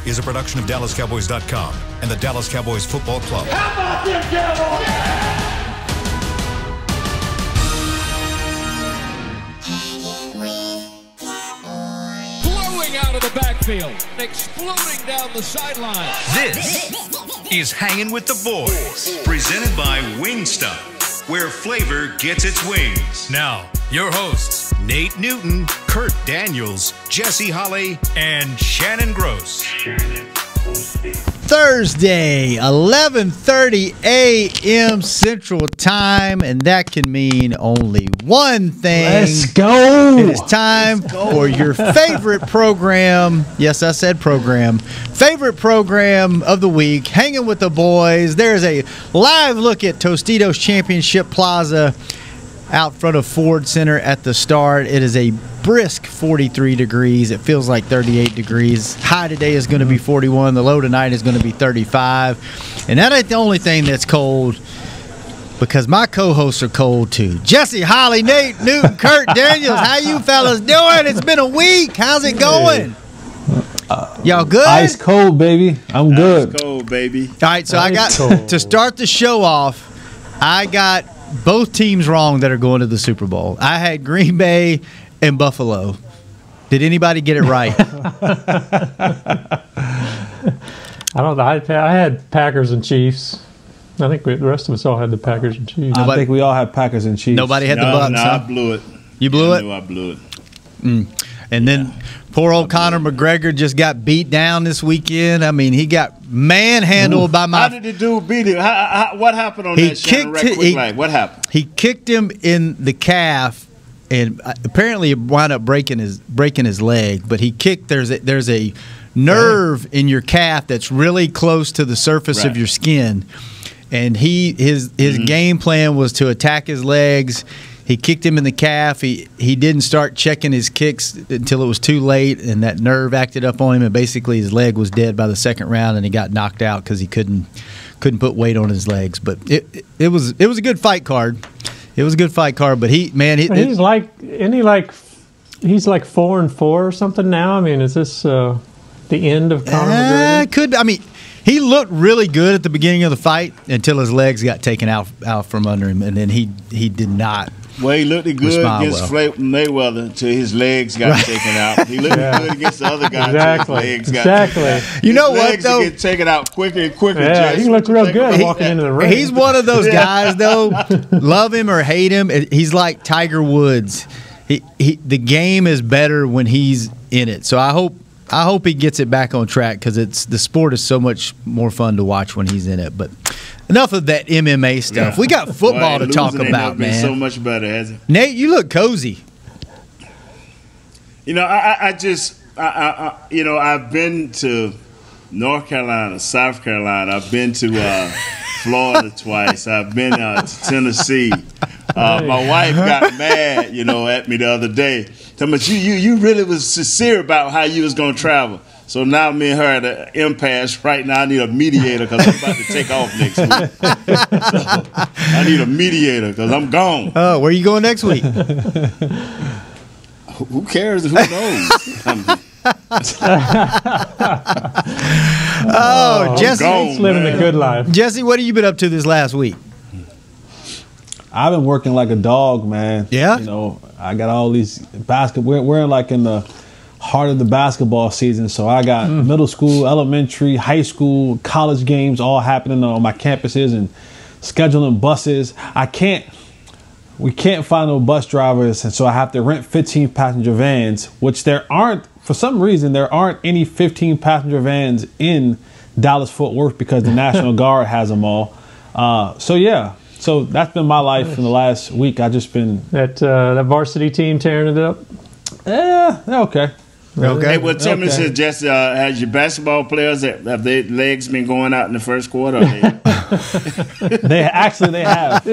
is a production of DallasCowboys.com and the Dallas Cowboys Football Club. How about them Cowboys? Blowing out of the backfield, exploding down the sideline. This is Hangin' with the Boys, presented by Wingstop, where flavor gets its wings. Now, your hosts, Nate Newton, Kurt Daniels, Jesse Holley, and Shannon Gross. Thursday, 11:30 a.m. Central Time, and that can mean only one thing. Let's go. It is time for your favorite program. Yes, I said program. Favorite program of the week, Hanging with the Boys. There's a live look at Tostitos Championship Plaza out front of Ford Center at the start. It is a brisk 43 degrees. It feels like 38 degrees. High today is going to be 41. The low tonight is going to be 35. And that ain't the only thing that's cold, because my co-hosts are cold too. Jesse Holley, Nate Newton, Kurt Daniels. How you fellas doing? It's been a week. How's it going? Y'all good? Ice cold, baby. I'm good. Ice cold, baby. All right, so I got to start the show off. I got both teams wrong that are going to the Super Bowl. I had Green Bay and Buffalo. Did anybody get it right? I don't know. I had Packers and Chiefs. I think the rest of us all had the Packers and Chiefs. I think we all had Packers and Chiefs. Nobody had the Bucs. No, huh? I blew it. You blew it? No, I blew it. And then poor old Conor McGregor just got beat down this weekend. I mean, he got manhandled by my. How did the dude beat him? What happened on that Shannon? What happened? He kicked him in the calf, and apparently it wound up breaking his leg. But he kicked. There's a nerve in your calf that's really close to the surface of your skin, and his game plan was to attack his legs. He kicked him in the calf. He didn't start checking his kicks until it was too late, and that nerve acted up on him, and basically his leg was dead by the second round, and he got knocked out because he couldn't put weight on his legs. But it was a good fight card. It was a good fight card, but he's like 4-4 or something now. I mean, is this the end of Conor McGregor? Could. I mean, he looked really good at the beginning of the fight until his legs got taken out from under him, and then he did not. Well, he looked good against Mayweather until his legs got taken out. He looked good against the other guy until his legs got taken out. You know what, though? Get taken out quicker and quicker. Yeah, he looked real good walking into the ring. He's one of those guys, though, love him or hate him. He's like Tiger Woods. The game is better when he's in it. So I hope he gets it back on track, because the sport is so much more fun to watch when he's in it. But enough of that MMA stuff. We got football to talk about, man. So much better, has it? Nate, you look cozy. You know, I've been to North Carolina, South Carolina. I've been to Florida twice. I've been to Tennessee. My wife got mad, at me the other day. Telling me, you really was sincere about how you was going to travel. So now me and her at an impasse right now. I need a mediator because I'm about to take off next week. So I need a mediator because I'm gone. Oh, where are you going next week? Who cares? Who knows? Jesse's living the good life. Jesse, what have you been up to this last week? I've been working like a dog, man. Yeah? I got all these basketball. We're in the heart of the basketball season, so I got middle school, elementary, high school, college games all happening on my campuses, and scheduling buses. We can't find no bus drivers, and so I have to rent 15-passenger vans, which for some reason, there aren't any 15-passenger vans in Dallas-Fort Worth because the National Guard has them all. So that's been my life in the last week. I've just been that varsity team tearing it up. Yeah, they're okay. Okay. Hey, well, tell me, Jesse, has your basketball players, have their legs been going out in the first quarter? Or They have.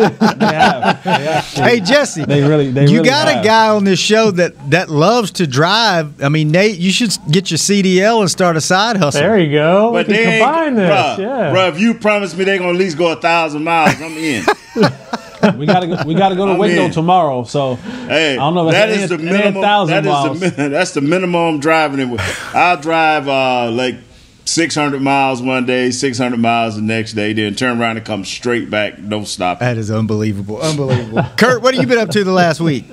Hey, Jesse, you got a guy on this show that loves to drive. I mean, Nate, you should get your CDL and start a side hustle. There you go. But we can combine this. Bro, if you promise me they're gonna at least go 1,000 miles, I'm in. We gotta go to Waco tomorrow. So hey, I don't know if that is the minimum. That's the minimum I'm driving it with. I'll drive like 600 miles one day, 600 miles the next day, then turn around and come straight back, no stopping. That is unbelievable. Unbelievable. Kurt, what have you been up to the last week?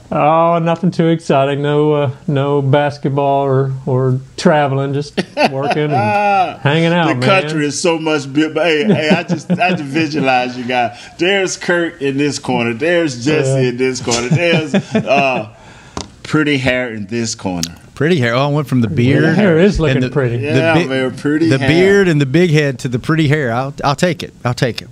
Oh, nothing too exciting. No basketball or traveling. Just working and hanging out. The country is so much big. But hey, I just visualize you guys. There's Kurt in this corner. There's Jesse in this corner. There's pretty hair in this corner. Pretty hair. Oh, I went from the beard. The hair is looking pretty. Very pretty. The hair. beard and the big head to the pretty hair. I'll take it. I'll take it.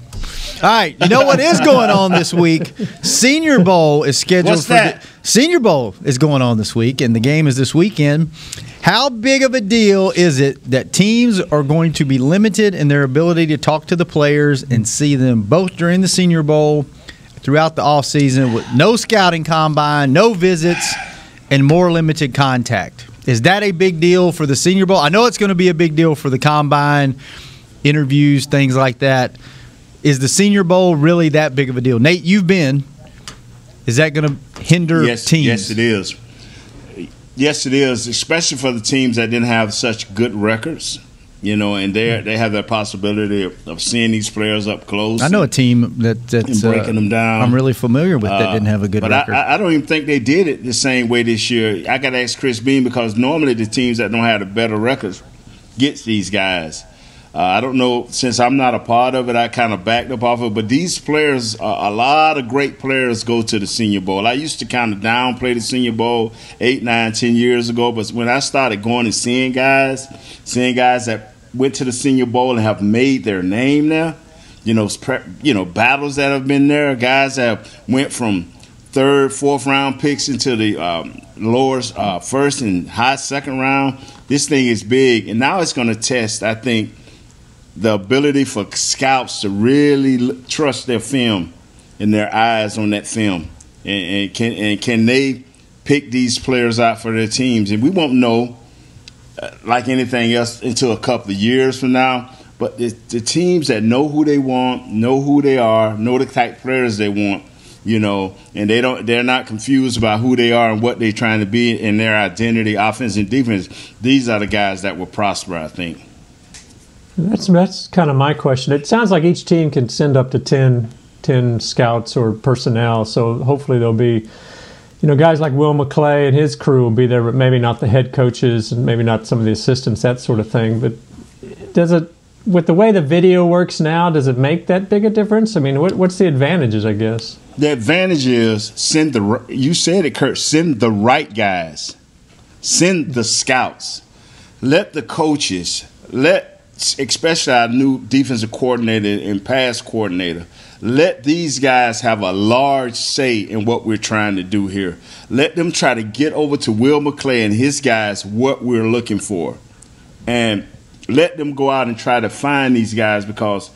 All right. You know what is going on this week? Senior Bowl is scheduled. What's that? Senior Bowl is going on this week, and the game is this weekend. How big of a deal is it that teams are going to be limited in their ability to talk to the players and see them both during the Senior Bowl, throughout the offseason, with no scouting combine, no visits, and more limited contact? Is that a big deal for the Senior Bowl? I know it's going to be a big deal for the combine, interviews, things like that. Is the Senior Bowl really that big of a deal? Nate, you've been. Is that going to hinder teams? Yes, it is. Yes, it is, especially for the teams that didn't have such good records. You know, and they have that possibility of seeing these players up close. I know a team that's breaking them down. I'm really familiar with that didn't have a good record. But I don't even think they did it the same way this year. I got to ask Chris Bean, because normally the teams that don't have the better records gets these guys. I don't know, since I'm not a part of it, I kind of backed up off of it. But these players, a lot of great players go to the Senior Bowl. I used to kind of downplay the Senior Bowl 8, 9, 10 years ago. But when I started going and seeing guys that went to the Senior Bowl and have made their name now, battles that have been there, guys that went from 3rd, 4th round picks into the lower first and high second round. This thing is big, and now it's going to test, I think, the ability for scouts to really trust their film and their eyes on that film, and can they pick these players out for their teams? And we won't know, like anything else, until a couple of years from now. But the teams that know who they want, know who they are, know the type of players they want, and they're not confused about who they are and what they're trying to be in their identity, offense and defense. These are the guys that will prosper, I think. That's kind of my question. It sounds like each team can send up to 10 scouts or personnel, so hopefully there'll be, guys like Will McClay and his crew will be there, but maybe not the head coaches and maybe not some of the assistants, that sort of thing. But with the way the video works now, does it make that big a difference? I mean, what's the advantages, I guess? The advantage is you said it, Kurt, send the right guys. Send the scouts. Let the coaches, especially our new defensive coordinator and pass coordinator, let these guys have a large say in what we're trying to do here. Let them try to get over to Will McClay and his guys what we're looking for. And let them go out and try to find these guys, because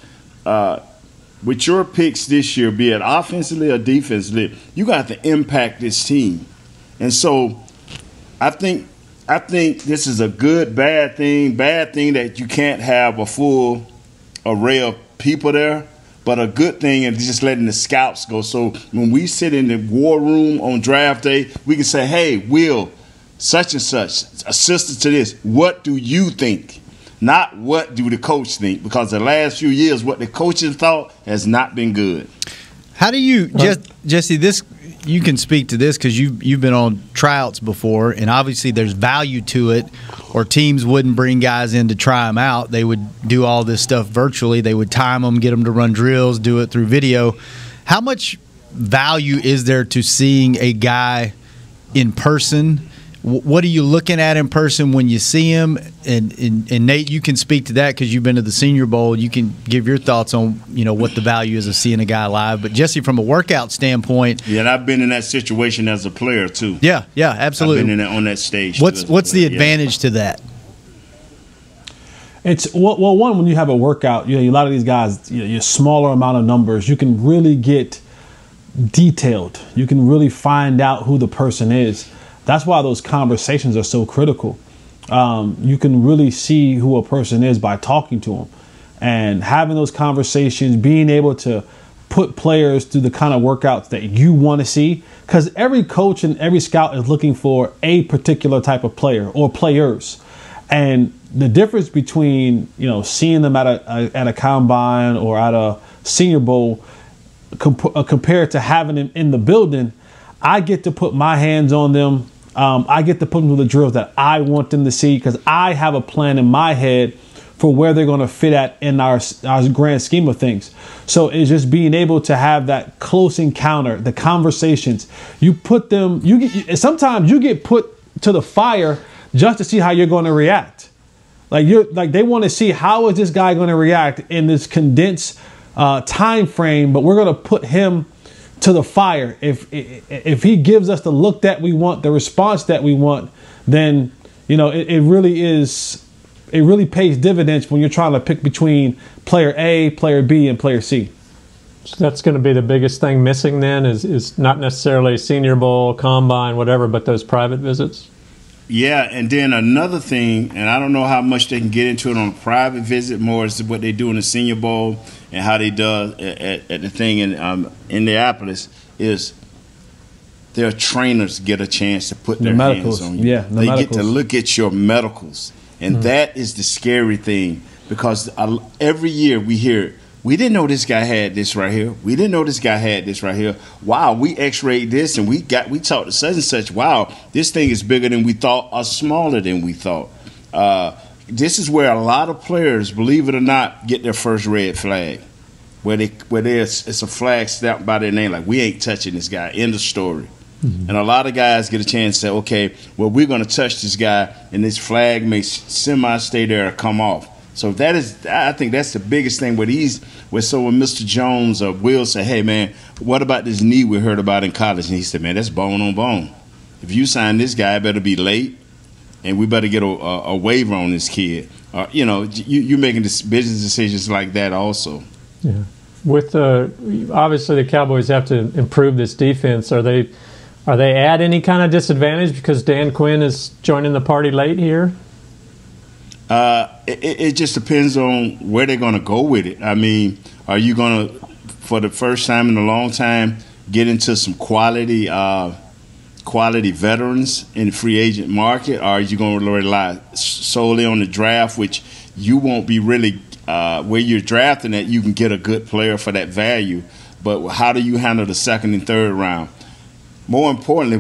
with your picks this year, be it offensively or defensively, you got to impact this team. And so I think this is a good, bad thing that you can't have a full array of people there, but a good thing is just letting the scouts go. So when we sit in the war room on draft day, we can say, hey, Will, such and such, assistant to this, what do you think? Not what do the coach think, because the last few years what the coaches thought has not been good. How do you, Jesse, this – you can speak to this because you've been on tryouts before, and obviously there's value to it, or teams wouldn't bring guys in to try them out. They would do all this stuff virtually. They would time them, get them to run drills, do it through video. How much value is there to seeing a guy in person? What are you looking at in person when you see him? And Nate, you can speak to that because you've been to the Senior Bowl. You can give your thoughts on what the value is of seeing a guy live. But Jesse, from a workout standpoint, yeah, and I've been in that situation as a player too. Yeah, absolutely. I've been on that stage. What's the advantage to that? It's one, when you have a workout, a lot of these guys, your smaller amount of numbers, you can really get detailed. You can really find out who the person is. That's why those conversations are so critical. You can really see who a person is by talking to them and having those conversations, being able to put players through the kind of workouts that you want to see, because every coach and every scout is looking for a particular type of player or players. And the difference between, seeing them at a combine or at a Senior Bowl compared to having them in the building, I get to put my hands on them. I get to put them through the drills that I want them to see because I have a plan in my head for where they're going to fit at in our grand scheme of things. So it's just being able to have that close encounter, the conversations. You put them, sometimes you get put to the fire just to see how you're going to react. They want to see how is this guy going to react in this condensed time frame, but we're going to put him to the fire. If he gives us the look that we want, the response that we want, then it really pays dividends when you're trying to pick between player A, player B, and player C. So that's going to be the biggest thing missing then is not necessarily Senior Bowl, Combine, whatever, but those private visits? Yeah, and then another thing, and I don't know how much they can get into it on a private visit, more is what they do in the Senior Bowl and how they do at the thing in Indianapolis, is their trainers get a chance to put their hands on you. Yeah, they get to look at your medicals. And that is the scary thing, because every year we hear, we didn't know this guy had this right here. We didn't know this guy had this right here. Wow, we x-rayed this and we talked to such and such. Wow, this thing is bigger than we thought or smaller than we thought. This is where a lot of players, believe it or not, get their first red flag, where it's a flag stamped by their name, like we ain't touching this guy. End of story. Mm-hmm. And a lot of guys get a chance to say, okay, well, we're going to touch this guy, and this flag may semi-stay there or come off. So I think that's the biggest thing when Mr. Jones or Will say, hey, man, what about this knee we heard about in college? And he said, man, that's bone on bone. If you sign this guy, it better be late, and we better get a waiver on this kid. You're making business decisions like that also. Yeah. With obviously the Cowboys have to improve this defense. Are they at any kind of disadvantage because Dan Quinn is joining the party late here? It just depends on where they're going to go with it. I mean, are you going to, for the first time in a long time, get into some quality veterans in the free agent market, or are you going to rely solely on the draft, which you won't be really where you're drafting at, you can get a good player for that value, but how do you handle the second and third round? More importantly,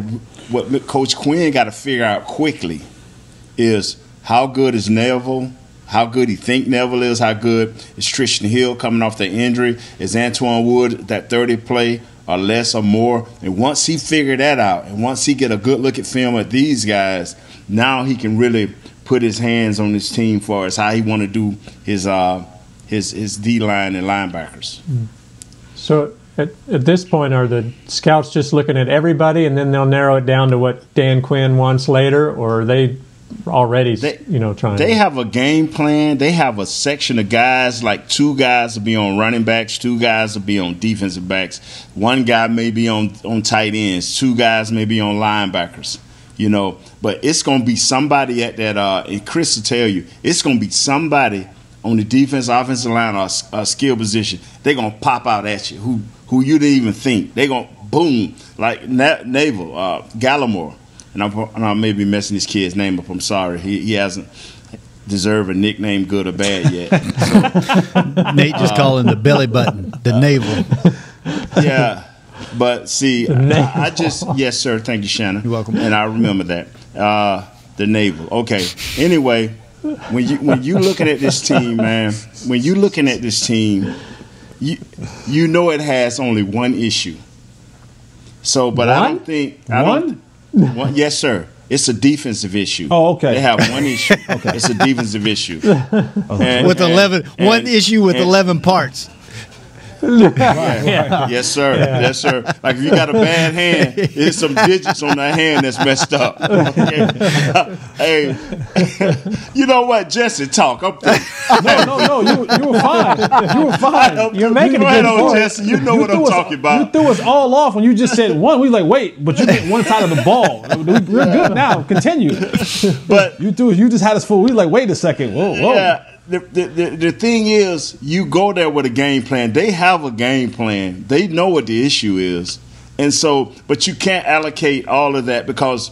what Coach Quinn got to figure out quickly is how good is Neville, how good he think Neville is, how good is Tristan Hill coming off the injury, is Antoine Wood that 30 play or less or more. And once he figure that out, and once he get a good look at film at these guys, now he can really put his hands on his team for us, how he want to do his D-line and linebackers. So at this point, are the scouts just looking at everybody and then they'll narrow it down to what Dan Quinn wants later, or are they already trying? They have a game plan. They have a section of guys, like 2 guys will be on running backs, 2 guys will be on defensive backs, 1 guy may be on tight ends, 2 guys may be on linebackers. But it's going to be somebody at that, and Chris will tell you, it's going to be somebody on the defense, offensive line, or skill position. They're going to pop out at you who you didn't even think. They're going to boom, like Naval, Gallimore. And I may be messing this kid's name up. I'm sorry. He hasn't deserved a nickname, good or bad, yet. So, Nate just calling the belly button, the navel. Yeah. But see, I just, yes, sir. Thank you, Shannon. You're welcome. And I remember that. The navel. Okay. Anyway, when you looking at this team, man, when you looking at this team, you know it has only one issue. So, but I don't think one. Yes, sir. It's a defensive issue. Oh, okay. They have one issue. Okay. It's a defensive issue. One issue with 11 parts. Yeah. Yes, sir. Yeah. Yes, sir. Like if you got a bad hand, there's some digits on that hand that's messed up. Okay. Hey, you know what, Jesse? Talk. No. You were fine. You were fine. You're making a good point. Jesse. You know what I'm talking about. You threw us all off when you just said one. We were like, wait, but you get one side of the ball. We're good now. Continue. But you just had us fooled. We were like, wait a second. Whoa. Yeah. The thing is, you go there with a game plan. They have a game plan. They know what the issue is. And so, but you can't allocate all of that because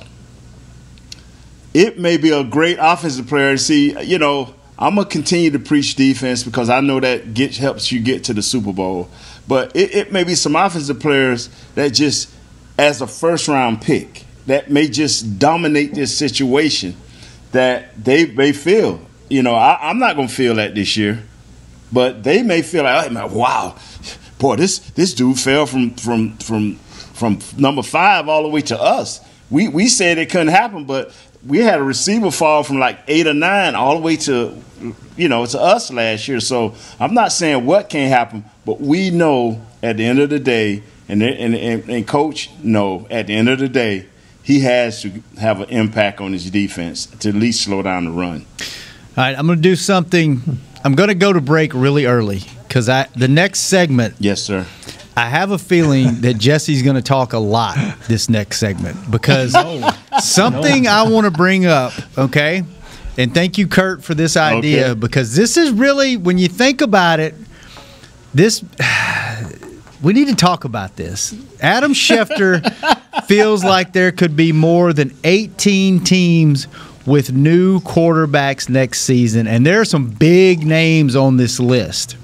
it may be a great offensive player to see, I'm going to continue to preach defense because I know that helps you get to the Super Bowl. But it may be some offensive players that just, as a first-round pick, that may just dominate this situation that they may feel. I'm not going to feel that this year. But they may feel like, wow, boy, this dude fell from number 5 all the way to us. We said it couldn't happen, but we had a receiver fall from like 8 or 9 all the way to us last year. So I'm not saying what can't happen, but we know at the end of the day, and Coach know at the end of the day, he has to have an impact on his defense to at least slow down the run. All right, I'm going to do something. I'm going to go to break really early because the next segment. Yes, sir. I have a feeling that Jesse's going to talk a lot this next segment because something I want to bring up, okay? And thank you, Kurt, for this idea because this is really, when you think about it, we need to talk about this. Adam Schefter feels like there could be more than 18 teams with new quarterbacks next season, and there are some big names on this list.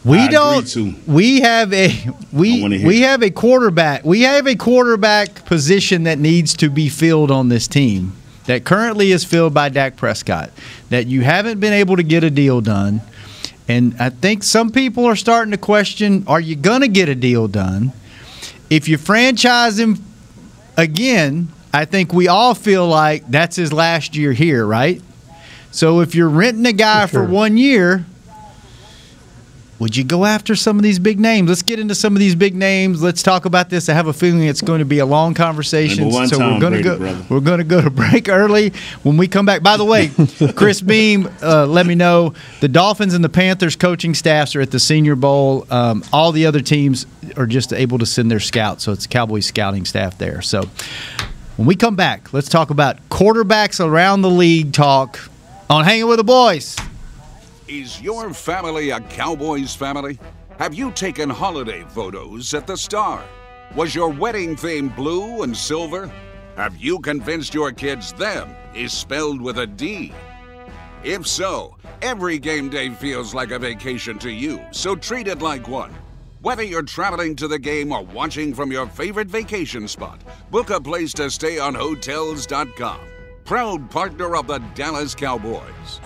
We have a quarterback. We have a quarterback position that needs to be filled on this team that currently is filled by Dak Prescott, that you haven't been able to get a deal done. And I think some people are starting to question, are you going to get a deal done? If you franchise him again, I think we all feel like that's his last year here, right? So if you're renting a guy for 1 year, would you go after some of these big names? Let's get into some of these big names. Let's talk about this. I have a feeling it's going to be a long conversation. So we're going to go to break early. When we come back, by the way, Chris Beam, let me know the Dolphins and the Panthers coaching staffs are at the Senior Bowl. All the other teams are just able to send their scouts, so it's Cowboys scouting staff there. So when we come back, let's talk about quarterbacks around the league talk on Hanging with the Boys. Is your family a Cowboys family? Have you taken holiday photos at the Star? Was your wedding theme blue and silver? Have you convinced your kids them is spelled with a D? If so, every game day feels like a vacation to you, so treat it like one. Whether you're traveling to the game or watching from your favorite vacation spot, book a place to stay on Hotels.com. Proud partner of the Dallas Cowboys.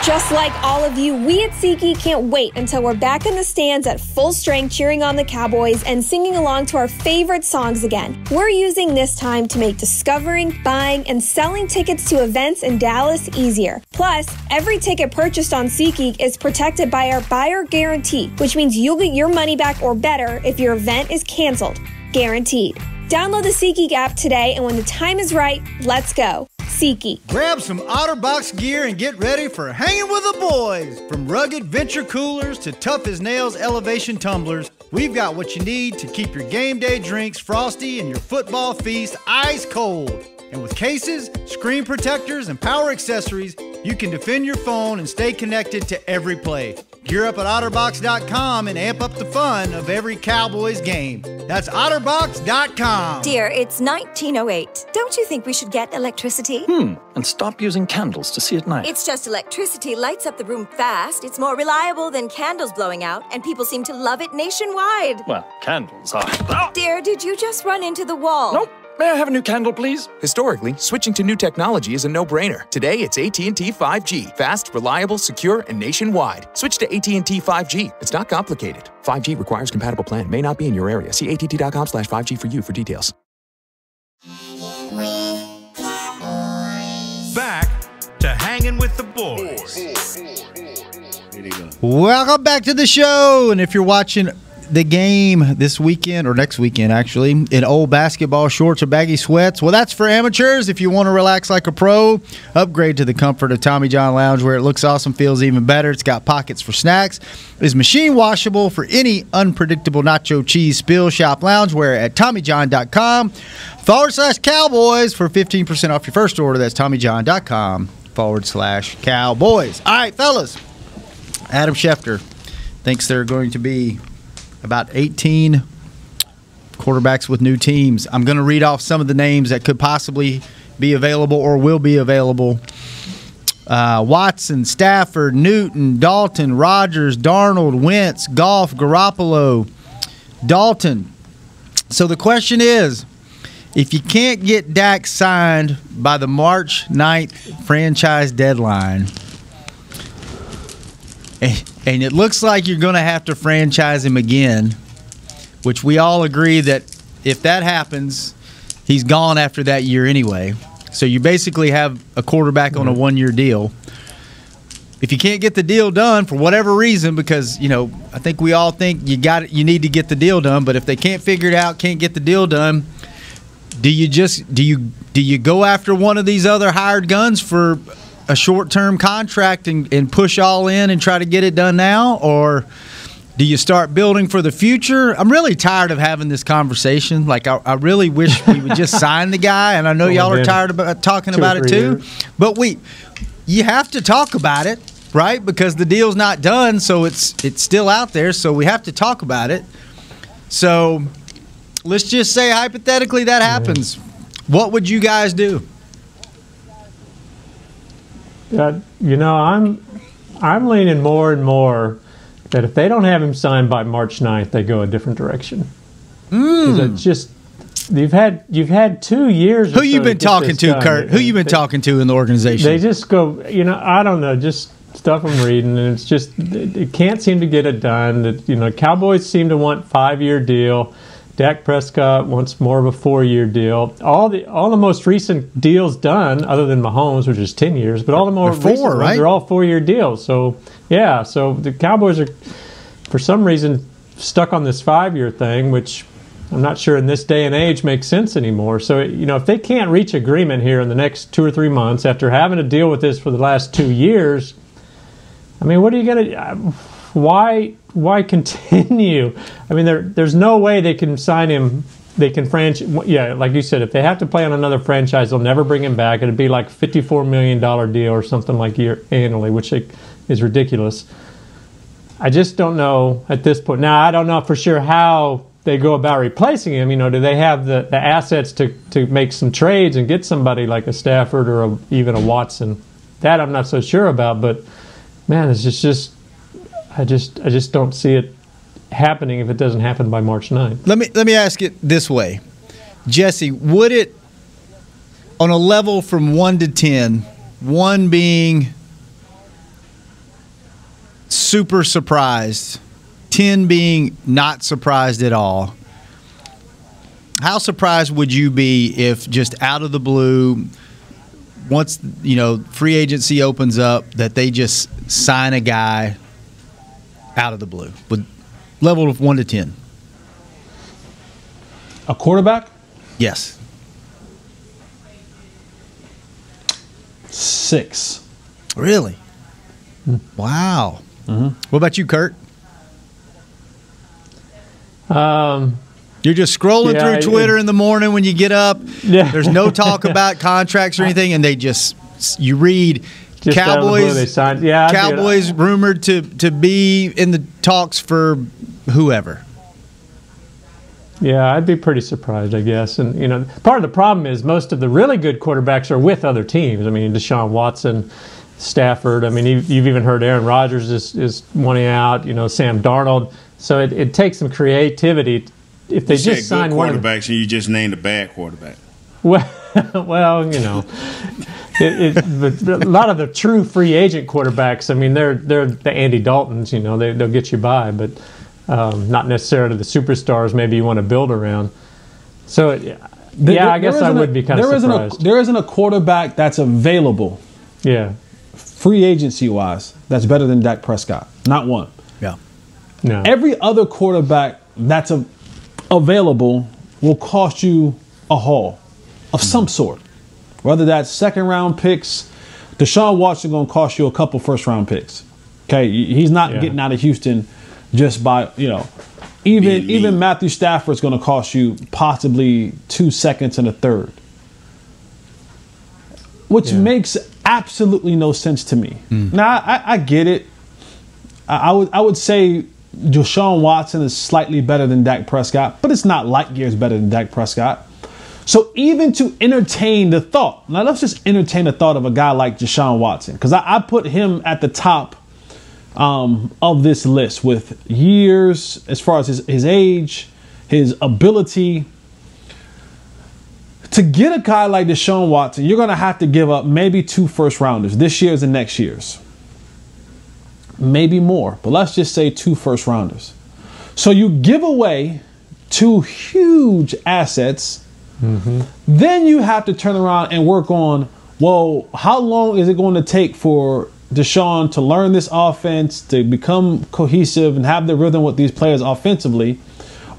Just like all of you, we at SeatGeek can't wait until we're back in the stands at full strength cheering on the Cowboys and singing along to our favorite songs again. We're using this time to make discovering, buying, and selling tickets to events in Dallas easier. Plus, every ticket purchased on SeatGeek is protected by our buyer guarantee, which means you'll get your money back or better if your event is canceled. Guaranteed. Download the SeatGeek app today, and when the time is right, let's go. SeatGeek. Grab some OtterBox gear and get ready for Hanging with the Boys. From rugged venture coolers to tough as nails elevation tumblers, we've got what you need to keep your game day drinks frosty and your football feast ice cold. And with cases, screen protectors, and power accessories, you can defend your phone and stay connected to every play. Gear up at OtterBox.com and amp up the fun of every Cowboys game. That's OtterBox.com. Dear, it's 1908. Don't you think we should get electricity? And stop using candles to see at night. It's just electricity lights up the room fast. It's more reliable than candles blowing out, and people seem to love it nationwide. Well, candles are... Dear, did you just run into the wall? Nope. May I have a new candle, please? Historically, switching to new technology is a no-brainer. Today, it's AT&T 5G. Fast, reliable, secure, and nationwide. Switch to AT&T 5G. It's not complicated. 5G requires compatible plan. May not be in your area. See att.com/5G for you for details. Back to Hanging with the Boys. Welcome back to the show. And if you're watching the game this weekend, or next weekend actually, in old basketball shorts or baggy sweats, well, that's for amateurs. If you want to relax like a pro, upgrade to the comfort of Tommy John Loungewear. It looks awesome, feels even better. It's got pockets for snacks. It is machine washable for any unpredictable nacho cheese spill. Shop loungewear at TommyJohn.com/Cowboys for 15% off your first order. That's TommyJohn.com/Cowboys. All right, fellas. Adam Schefter thinks there are going to be about 18 quarterbacks with new teams. I'm going to read off some of the names that could possibly be available or will be available. Watson, Stafford, Newton, Dalton, Rodgers, Darnold, Wentz, Goff, Garoppolo, Dalton. So the question is, if you can't get Dak signed by the March 9th franchise deadline, and it looks like you're going to have to franchise him again, which we all agree that if that happens, he's gone after that year anyway. So you basically have a quarterback on a one-year deal. If you can't get the deal done for whatever reason, because I think we all think you need to get the deal done, but if they can't figure it out, can't get the deal done, do you go after one of these other hired guns for a short-term contract and push all in and try to get it done now, or do you start building for the future? I'm really tired of having this conversation. Like, I really wish we would just sign the guy, and I know y'all are tired of talking about it too. But you have to talk about it, right? Because the deal's not done, so it's still out there, so we have to talk about it. So let's just say hypothetically that happens. What would you guys do? I'm leaning more and more that if they don't have him signed by March 9th, they go a different direction. Because it's just you've had 2 years. Who you been talking to, Kurt? Who you been talking to in the organization? They just go, I don't know, just stuff I'm reading, and it's just it can't seem to get it done. Cowboys seem to want 5-year deal. Dak Prescott wants more of a 4-year deal. All the most recent deals done, other than Mahomes, which is 10 years, but all the more recent ones, right? They're all 4-year deals. So so the Cowboys are, for some reason, stuck on this 5-year thing, which I'm not sure in this day and age makes sense anymore. So if they can't reach agreement here in the next 2 or 3 months after having to deal with this for the last 2 years, I mean, what are you gonna? Why continue? I mean, there's no way they can sign him. They can franchise. Yeah, like you said, if they have to play on another franchise, they'll never bring him back. It'd be like $54 million deal or something like annually, which is ridiculous. I just don't know at this point. Now, I don't know for sure how they go about replacing him. Do they have the assets to make some trades and get somebody like a Stafford or even a Watson? That I'm not so sure about. But man, it's just. I just don't see it happening if it doesn't happen by March 9th. Let me ask it this way. Jesse, would it, on a level from 1 to 10, 1 being super surprised, 10 being not surprised at all, how surprised would you be if just out of the blue, once free agency opens up, that they just sign a guy out of the blue, with level of 1 to 10? A quarterback? Yes. 6. Really? Wow. Mm-hmm. What about you, Kurt? You're just scrolling through Twitter in the morning when you get up. Yeah. There's no talk about contracts or anything, and you read just Cowboys. They signed. Yeah, Cowboys rumored to be in the talks for whoever. Yeah, I'd be pretty surprised, I guess. And part of the problem is most of the really good quarterbacks are with other teams. I mean, Desean Watson, Stafford. I mean, you've even heard Aaron Rodgers is wanting out. Sam Darnold. So it takes some creativity. If they just sign good quarterbacks, and you just named a bad quarterback. Well, but a lot of the true free agent quarterbacks, I mean, they're the Andy Daltons. They'll get you by, but not necessarily the superstars. Maybe you want to build around. So, I guess I would be kind of surprised. There isn't a quarterback that's available. Yeah. Free agency wise, that's better than Dak Prescott. Not one. Yeah. No. Every other quarterback that's available will cost you a haul of some sort. Whether that's second-round picks, Desean Watson going to cost you a couple first-round picks. Okay, he's not getting out of Houston just by even Matthew Stafford's going to cost you possibly 2 seconds and a third, which makes absolutely no sense to me. Now I get it. I would say Desean Watson is slightly better than Dak Prescott, but it's not light years better than Dak Prescott. So even to entertain the thought, now let's just entertain the thought of a guy like Desean Watson, because I put him at the top of this list with years, as far as his age, his ability. To get a guy like Desean Watson, you're going to have to give up maybe 2 first-rounders, this year's and next year's. Maybe more, but let's just say 2 first-rounders. So you give away 2 huge assets. Then you have to turn around and work on, well, how long is it going to take for Desean to learn this offense, to become cohesive and have the rhythm with these players offensively?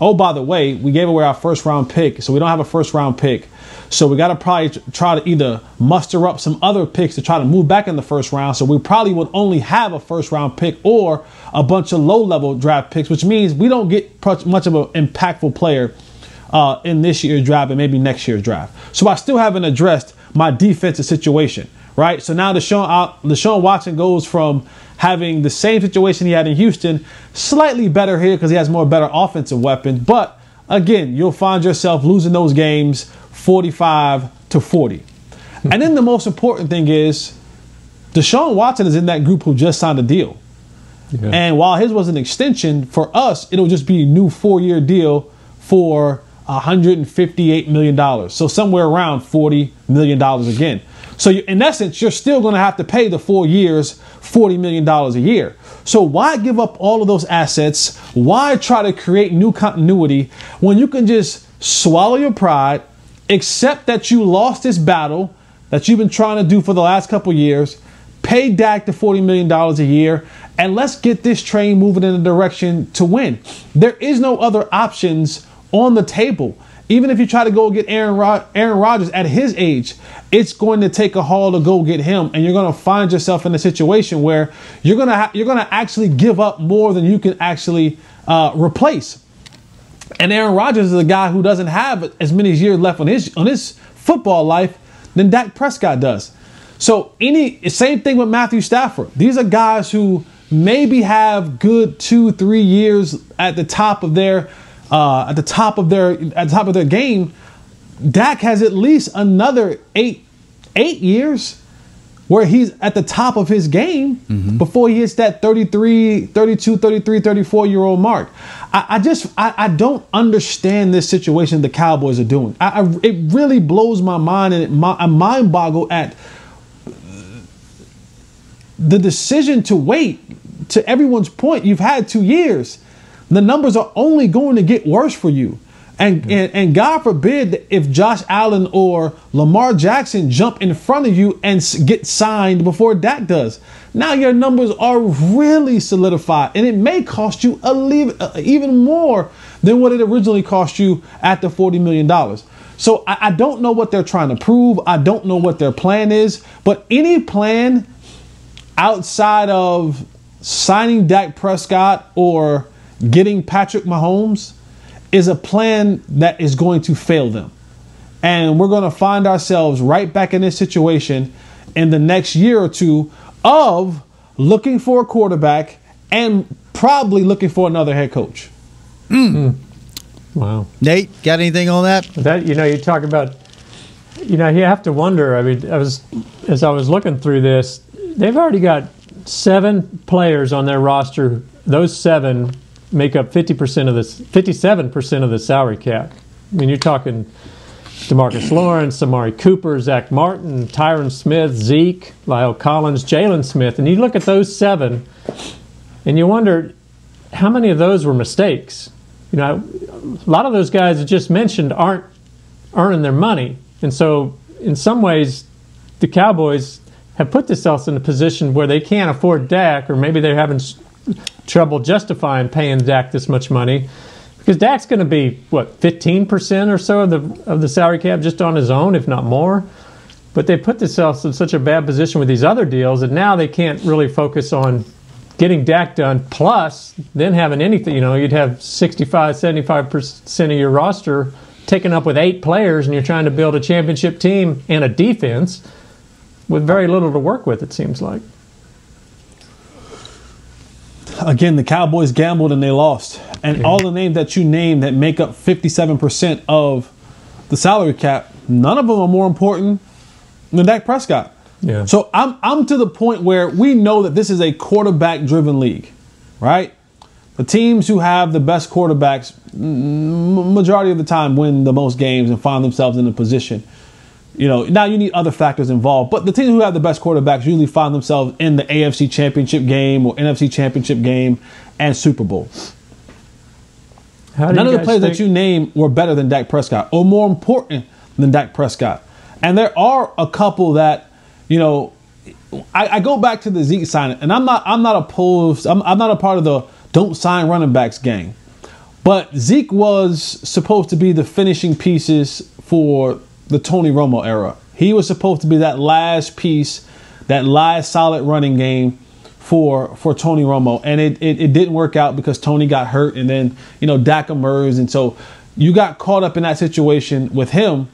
Oh, by the way, we gave away our first-round pick, so we don't have a first-round pick. So we got to probably try to either muster up some other picks to try to move back in the first round. So we probably would only have a first-round pick or a bunch of low-level draft picks, which means we don't get much of an impactful player in this year's draft and maybe next year's draft. So I still haven't addressed my defensive situation, right? So now Desean Watson goes from having the same situation he had in Houston, slightly better here because he has more better offensive weapons. But again, you'll find yourself losing those games 45-40. And then the most important thing is Desean Watson is in that group who just signed a deal. Yeah. And while his was an extension, for us, it'll just be a new 4-year deal for $158 million. So somewhere around $40 million again. So in essence, you're still going to have to pay the 4 years $40 million a year. So why give up all of those assets? Why try to create new continuity when you can just swallow your pride, accept that you lost this battle that you've been trying to do for the last couple of years, pay Dak the $40 million a year, and let's get this train moving in a direction to win. There is no other options on the table. Even if you try to go get Aaron Rodgers at his age, it's going to take a haul to go get him, and you're going to find yourself in a situation where you're going to actually give up more than you can actually replace. And Aaron Rodgers is a guy who doesn't have as many years left on his football life than Dak Prescott does. So same thing with Matthew Stafford. These are guys who maybe have good 2-3 years at the top of their game. Dak has at least another eight years where he's at the top of his game before he hits that 32, 33, 34-year-old mark. I don't understand this situation the Cowboys are doing. It really blows my mind, and I mind boggle at the decision to wait. To everyone's point, you've had 2 years. The numbers are only going to get worse for you. And God forbid if Josh Allen or Lamar Jackson jump in front of you and get signed before Dak does. Now your numbers are really solidified, and it may cost you even more than what it originally cost you at the $40 million. So I don't know what they're trying to prove. I don't know what their plan is. But any plan outside of signing Dak Prescott or getting Patrick Mahomes is a plan that is going to fail them. And we're going to find ourselves right back in this situation in the next year or two of looking for a quarterback and probably looking for another head coach. Wow. Nate, got anything on that? You talk about, you have to wonder. I mean, as I was looking through this, they've already got 7 players on their roster. Those 7 make up 57% of the salary cap. I mean, you're talking DeMarcus Lawrence, Amari Cooper, Zach Martin, Tyron Smith, Zeke, Lyle Collins, Jalen Smith. And you look at those 7 and you wonder how many of those were mistakes. A lot of those guys that just mentioned aren't earning their money. And so in some ways, the Cowboys have put themselves in a position where they can't afford Dak, or maybe they're having trouble justifying paying Dak this much money, because Dak's going to be 15% or so of the salary cap just on his own, if not more. But they put themselves in such a bad position with these other deals that now they can't really focus on getting Dak done. Plus, then having anything, you'd have 75% of your roster taken up with 8 players, and you're trying to build a championship team and a defense with very little to work with, it seems like. again, the Cowboys gambled and they lost. And all the names that you named that make up 57% of the salary cap, none of them are more important than Dak Prescott. Yeah. So I'm to the point where we know that this is a quarterback-driven league, right? The teams who have the best quarterbacks, majority of the time, win the most games and find themselves in a position. You know, now you need other factors involved, but the teams who have the best quarterbacks usually find themselves in the AFC Championship game or NFC Championship game and Super Bowl. None of the players that you name were better than Dak Prescott or more important than Dak Prescott. And there are a couple that, you know, I go back to the Zeke signing, and I'm not opposed. I'm not a part of the don't sign running backs gang. But Zeke was supposed to be the finishing pieces for the Tony Romo era. He was supposed to be that last piece, that last solid running game for Tony Romo. And it didn't work out because Tony got hurt, and then, you know, Dak emerged. And so you got caught up in that situation with him,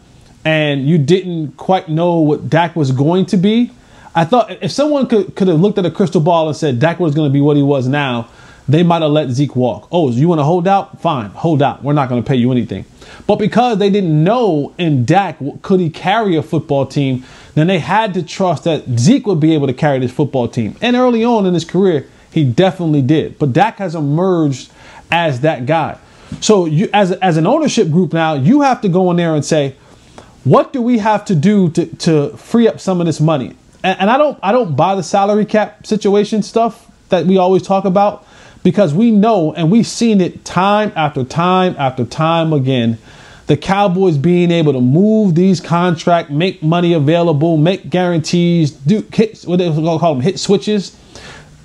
and you didn't quite know what Dak was going to be. I thought if someone could have looked at a crystal ball and said Dak was going to be what he was now, they might have let Zeke walk. Oh, you want to hold out? Fine, hold out. We're not going to pay you anything. But because they didn't know in Dak, could he carry a football team, then they had to trust that Zeke would be able to carry this football team. And early on in his career, he definitely did. But Dak has emerged as that guy. So you, as an ownership group now, you have to go in there and say, what do we have to do to free up some of this money? And I don't buy the salary cap situation stuff that we always talk about, because we know, and we've seen it time after time after time again, the Cowboys being able to move these contracts, make money available, make guarantees, do hit, what they're going to call them, hit switches.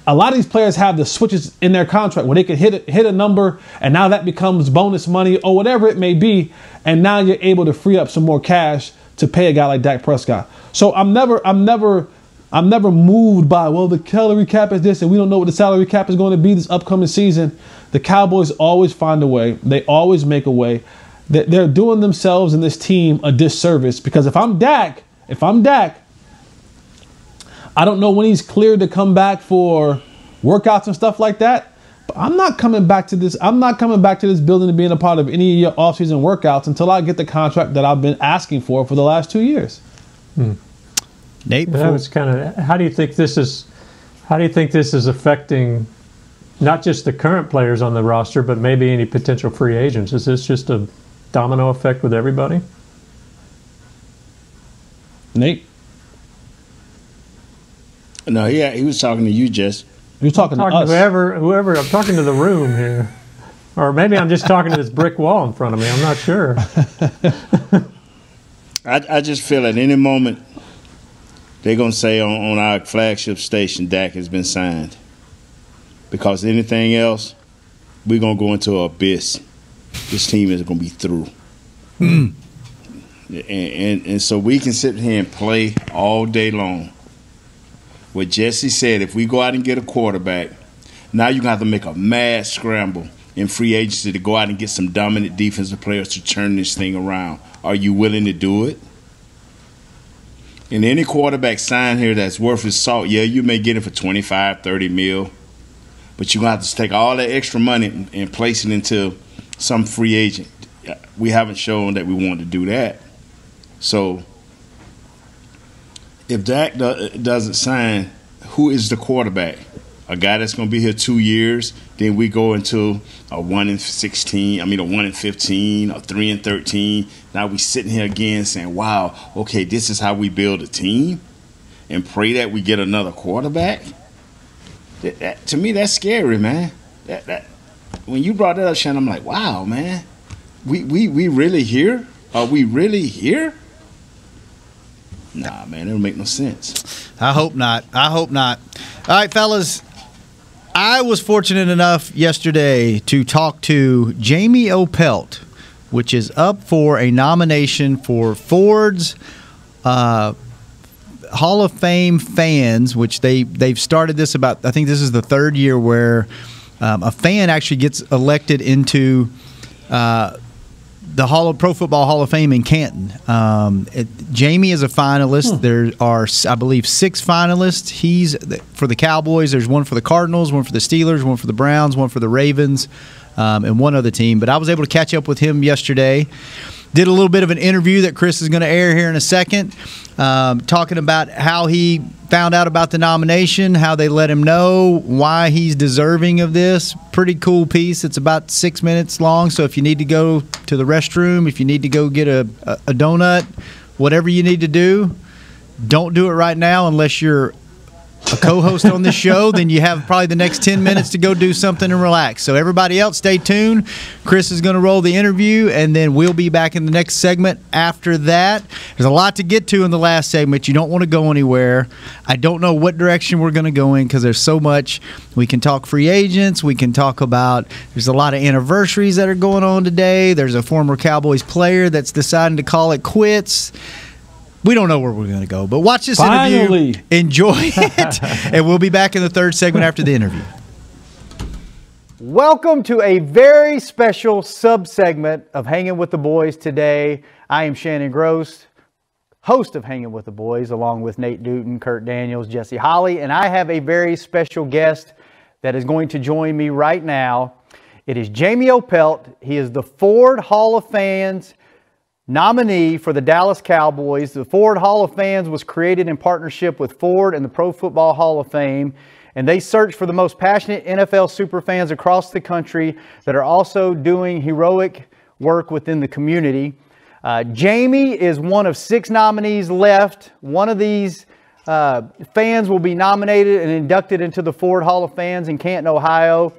A lot of these players have the switches in their contract where they could hit a number, and now that becomes bonus money or whatever it may be, and now you're able to free up some more cash to pay a guy like Dak Prescott. So I'm never moved by, well, the salary cap is this, and we don't know what the salary cap is going to be this upcoming season. The Cowboys always find a way. They always make a way. They're doing themselves and this team a disservice, because if I'm Dak, I don't know when he's cleared to come back for workouts and stuff like that, but I'm not coming back to this. I'm not coming back to this building and being a part of any of your offseason workouts until I get the contract that I've been asking for the last 2 years. Nate, that was kind of. How do you think this is affecting not just the current players on the roster, but maybe any potential free agents? Is this just a domino effect with everybody? Nate? No, yeah, he was talking to you, Jess. He was talking to us. Whoever. I'm talking to the room here. Or maybe I'm just talking to this brick wall in front of me. I'm not sure. I just feel at any moment they're going to say on our flagship station, Dak has been signed. Because anything else, we're going to go into an abyss. This team is going to be through. And so we can sit here and play all day long. What Jesse said, if we go out and get a quarterback, now you're going to have to make a mad scramble in free agency to go out and get some dominant defensive players to turn this thing around. Are you willing to do it? And any quarterback signed here that's worth his salt, yeah, you may get it for 25, 30 mil. But you're going to have to take all that extra money and place it into some free agent. We haven't shown that we want to do that. So if Dak doesn't sign, who is the quarterback? A guy that's going to be here 2 years, then we go into a 1-16, a 1-15, a 3-13. Now we sitting here again saying, wow, okay, this is how we build a team, and pray that we get another quarterback. To me, that's scary, man. That when you brought that up, Shannon, I'm like, wow, man, we really here? Are we really here? Nah, man, it don't make no sense. I hope not. All right, fellas. I was fortunate enough yesterday to talk to Jamie Opelt, which is up for a nomination for Ford's Hall of Fame fans, which they've started this about, I think this is the third year where a fan actually gets elected into the Pro Football Hall of Fame in Canton. Jamie is a finalist. There are, I believe, 6 finalists. He's for the Cowboys. There's one for the Cardinals, one for the Steelers, one for the Browns, one for the Ravens, and one other team. But I was able to catch up with him yesterday. Did a little bit of an interview that Chris is going to air here in a second, talking about how he found out about the nomination, how they let him know, why he's deserving of this. Pretty cool piece. It's about 6 minutes long, so if you need to go to the restroom, if you need to go get a donut, whatever you need to do, don't do it right now unless you're a co-host on this show. Then you have probably the next 10 minutes to go do something and relax. So everybody else, stay tuned. Chris is going to roll the interview, and then we'll be back in the next segment after that. There's a lot to get to in the last segment. You don't want to go anywhere. I don't know what direction we're going to go in because there's so much. We can talk free agents. We can talk about there's a lot of anniversaries that are going on today. There's a former Cowboys player that's deciding to call it quits. We don't know where we're going to go, but watch this interview, enjoy it, and we'll be back in the third segment after the interview. Welcome to a very special sub-segment of Hanging with the Boys today. I am Shannon Gross, host of Hanging with the Boys, along with Nate Newton, Kurt Daniels, Jesse Holly, and I have a very special guest that is going to join me right now. It is Jamie Opelt. He is the Ford Hall of Fans nominee for the Dallas Cowboys. The Ford Hall of Fans was created in partnership with Ford and the Pro Football Hall of Fame, and they search for the most passionate NFL superfans across the country that are also doing heroic work within the community. Jamie is one of 6 nominees left. One of these fans will be nominated and inducted into the Ford Hall of Fans in Canton, Ohio.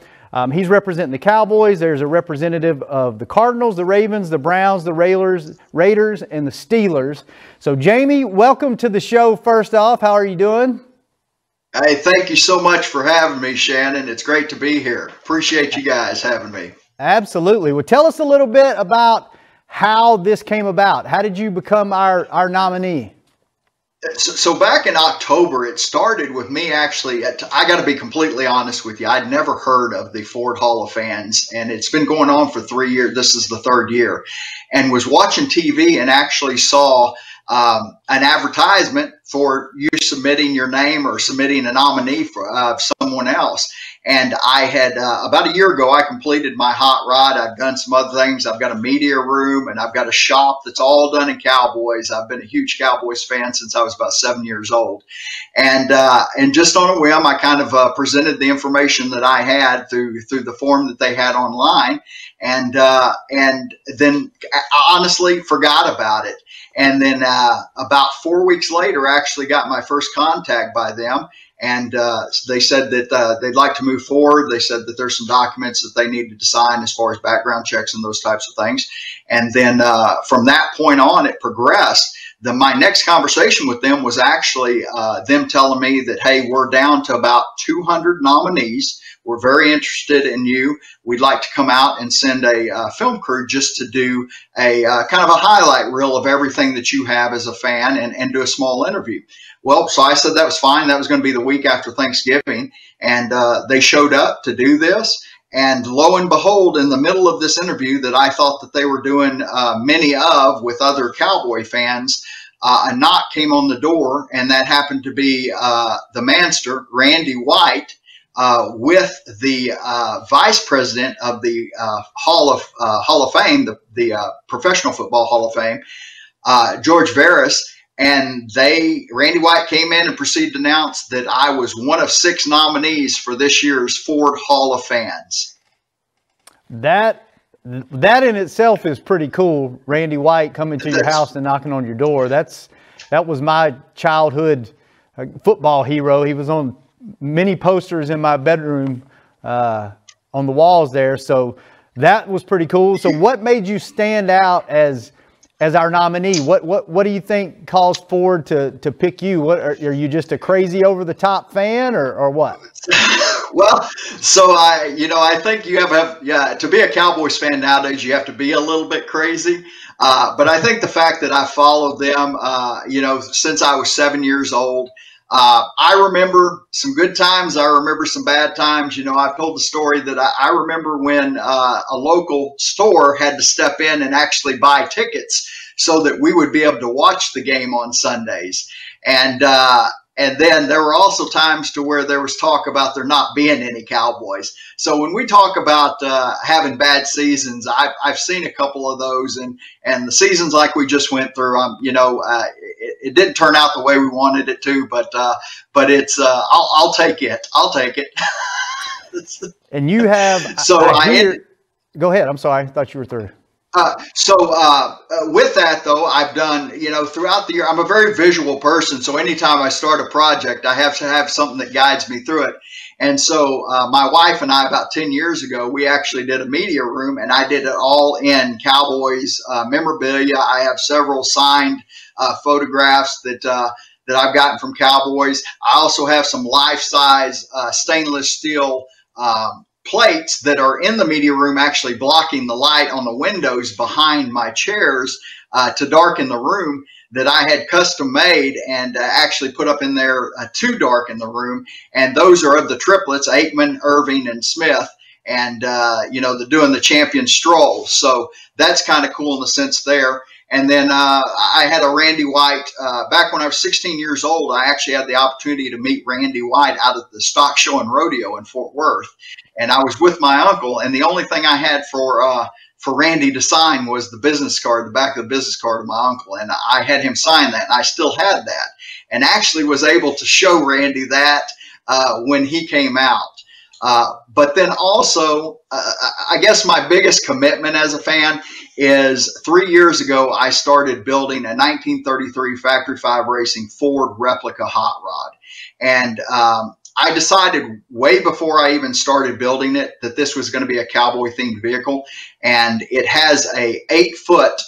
He's representing the Cowboys. There's a representative of the Cardinals, the Ravens, the Browns, the Raiders, and the Steelers. So, Jamie, welcome to the show first off. How are you doing? Hey, thank you so much for having me, Shannon. It's great to be here. Appreciate you guys having me. Absolutely. Well, tell us a little bit about how this came about. How did you become our nominee? So back in October, it started with me actually. I got to be completely honest with you. I'd never heard of the Ford Hall of Fans, and it's been going on for 3 years. This is the 3rd year, and was watching TV and actually saw an advertisement for you submitting your name or submitting a nominee for someone else. And I had, about a year ago, I completed my hot rod. I've done some other things. I've got a media room and I've got a shop that's all done in Cowboys. I've been a huge Cowboys fan since I was about 7 years old. And just on a whim, I kind of presented the information that I had through the form that they had online. And then honestly forgot about it. And then about 4 weeks later, I actually got my first contact by them. And they said that they'd like to move forward. They said that there's some documents that they needed to sign as far as background checks and those types of things. And then from that point on, it progressed. My next conversation with them was actually them telling me that, hey, we're down to about 200 nominees. We're very interested in you. We'd like to come out and send a film crew just to do a kind of a highlight reel of everything that you have as a fan and do a small interview. Well, so I said that was fine. That was going to be the week after Thanksgiving. And they showed up to do this. And lo and behold, in the middle of this interview that I thought that they were doing many of with other Cowboy fans, a knock came on the door, and that happened to be the Manster, Randy White, with the vice president of the Hall of Fame, the Professional Football Hall of Fame, George Veras. And Randy White came in and proceeded to announce that I was one of 6 nominees for this year's Ford Hall of Fans. That in itself is pretty cool. Randy White coming to your house and knocking on your door. That was my childhood football hero. He was on many posters in my bedroom on the walls there. So that was pretty cool. So what made you stand out as our nominee? What do you think caused Ford to pick you? What are you just a crazy over the top fan or what? Well, so I think you have to be a Cowboys fan nowadays, you have to be a little bit crazy. But I think the fact that I followed them, since I was 7 years old, I remember some good times. I remember some bad times. You know, I've told the story that I remember when a local store had to step in and actually buy tickets so that we would be able to watch the game on Sundays. And then there were also times to where there was talk about there not being any Cowboys. So when we talk about having bad seasons, I've seen a couple of those, and the seasons like we just went through, it didn't turn out the way we wanted it to, but it's I'll take it. I'll take it. And you have go ahead. I'm sorry, I thought you were through. With that though, I've done, throughout the year, I'm a very visual person. So anytime I start a project, I have to have something that guides me through it. And so my wife and I, about 10 years ago, we actually did a media room, and I did it all in Cowboys memorabilia. I have several signed photographs that I've gotten from Cowboys. I also have some life-size stainless steel plates that are in the media room, actually blocking the light on the windows behind my chairs to darken the room, that I had custom made and actually put up in there to darken the room. And those are of the triplets, Aikman, Irving, and Smith. And, they're doing the champion stroll. So that's kind of cool in the sense there. And then I had a Randy White, back when I was 16 years old, I actually had the opportunity to meet Randy White out at the stock show and rodeo in Fort Worth. And I was with my uncle, and the only thing I had for Randy to sign was the business card, the back of the business card of my uncle. And I had him sign that, and I still had that, and actually was able to show Randy that when he came out. But then also, I guess my biggest commitment as a fan is 3 years ago, I started building a 1933 Factory 5 Racing Ford replica hot rod. And I decided way before I even started building it that this was going to be a cowboy themed vehicle. And it has a 8-foot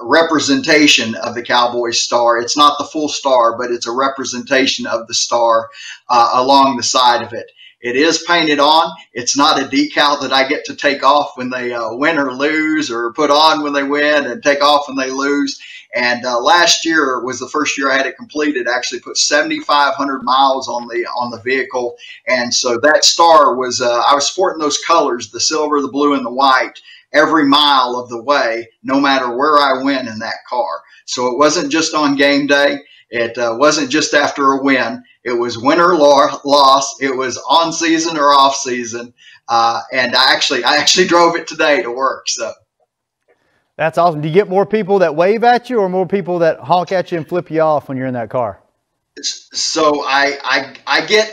representation of the Cowboy star. It's not the full star, but it's a representation of the star along the side of it. It is painted on. It's not a decal that I get to take off when they win or lose, or put on when they win and take off when they lose. And last year was the first year I had it completed. I actually put 7,500 miles on the vehicle. And so that star was, I was sporting those colors, the silver, the blue, and the white, every mile of the way, no matter where I went in that car. So it wasn't just on game day. It wasn't just after a win. It was win or loss. It was on season or off season. And I actually drove it today to work. So that's awesome. Do you get more people that wave at you, or more people that honk at you and flip you off when you're in that car? So I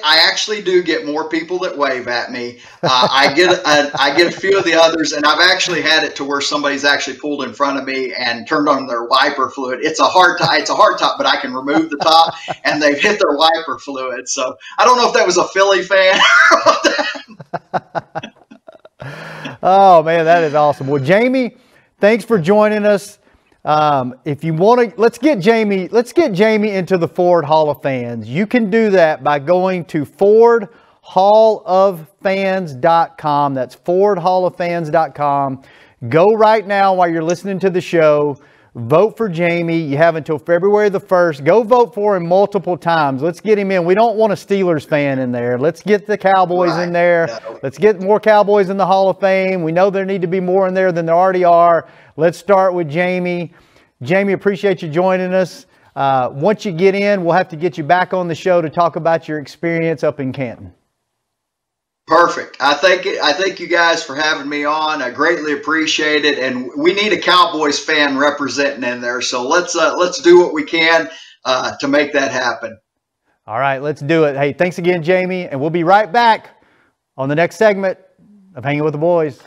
actually do get more people that wave at me. I get a few of the others, and I've actually had it to where somebody's actually pulled in front of me and turned on their wiper fluid. It's a hard top, but I can remove the top, and they've hit their wiper fluid. So I don't know if that was a Philly fan. Oh man, that is awesome. Well, Jamie, thanks for joining us. If you want to, let's get Jamie into the Ford Hall of Fans. You can do that by going to FordHallOfFans.com. That's FordHallOfFans.com. Go right now while you're listening to the show. Vote for Jamie. You have until February the 1st. Go vote for him multiple times. Let's get him in. We don't want a Steelers fan in there. Let's get the Cowboys in there. No. Let's get more Cowboys in the Hall of Fame. We know there need to be more in there than there already are. Let's start with Jamie. Jamie, appreciate you joining us. Once you get in, we'll have to get you back on the show to talk about your experience up in Canton. Perfect. I thank you guys for having me on. I greatly appreciate it, and we need a Cowboys fan representing in there. So let's do what we can to make that happen. All right, let's do it. Hey, thanks again, Jamie, and we'll be right back on the next segment of Hanging with the Boys.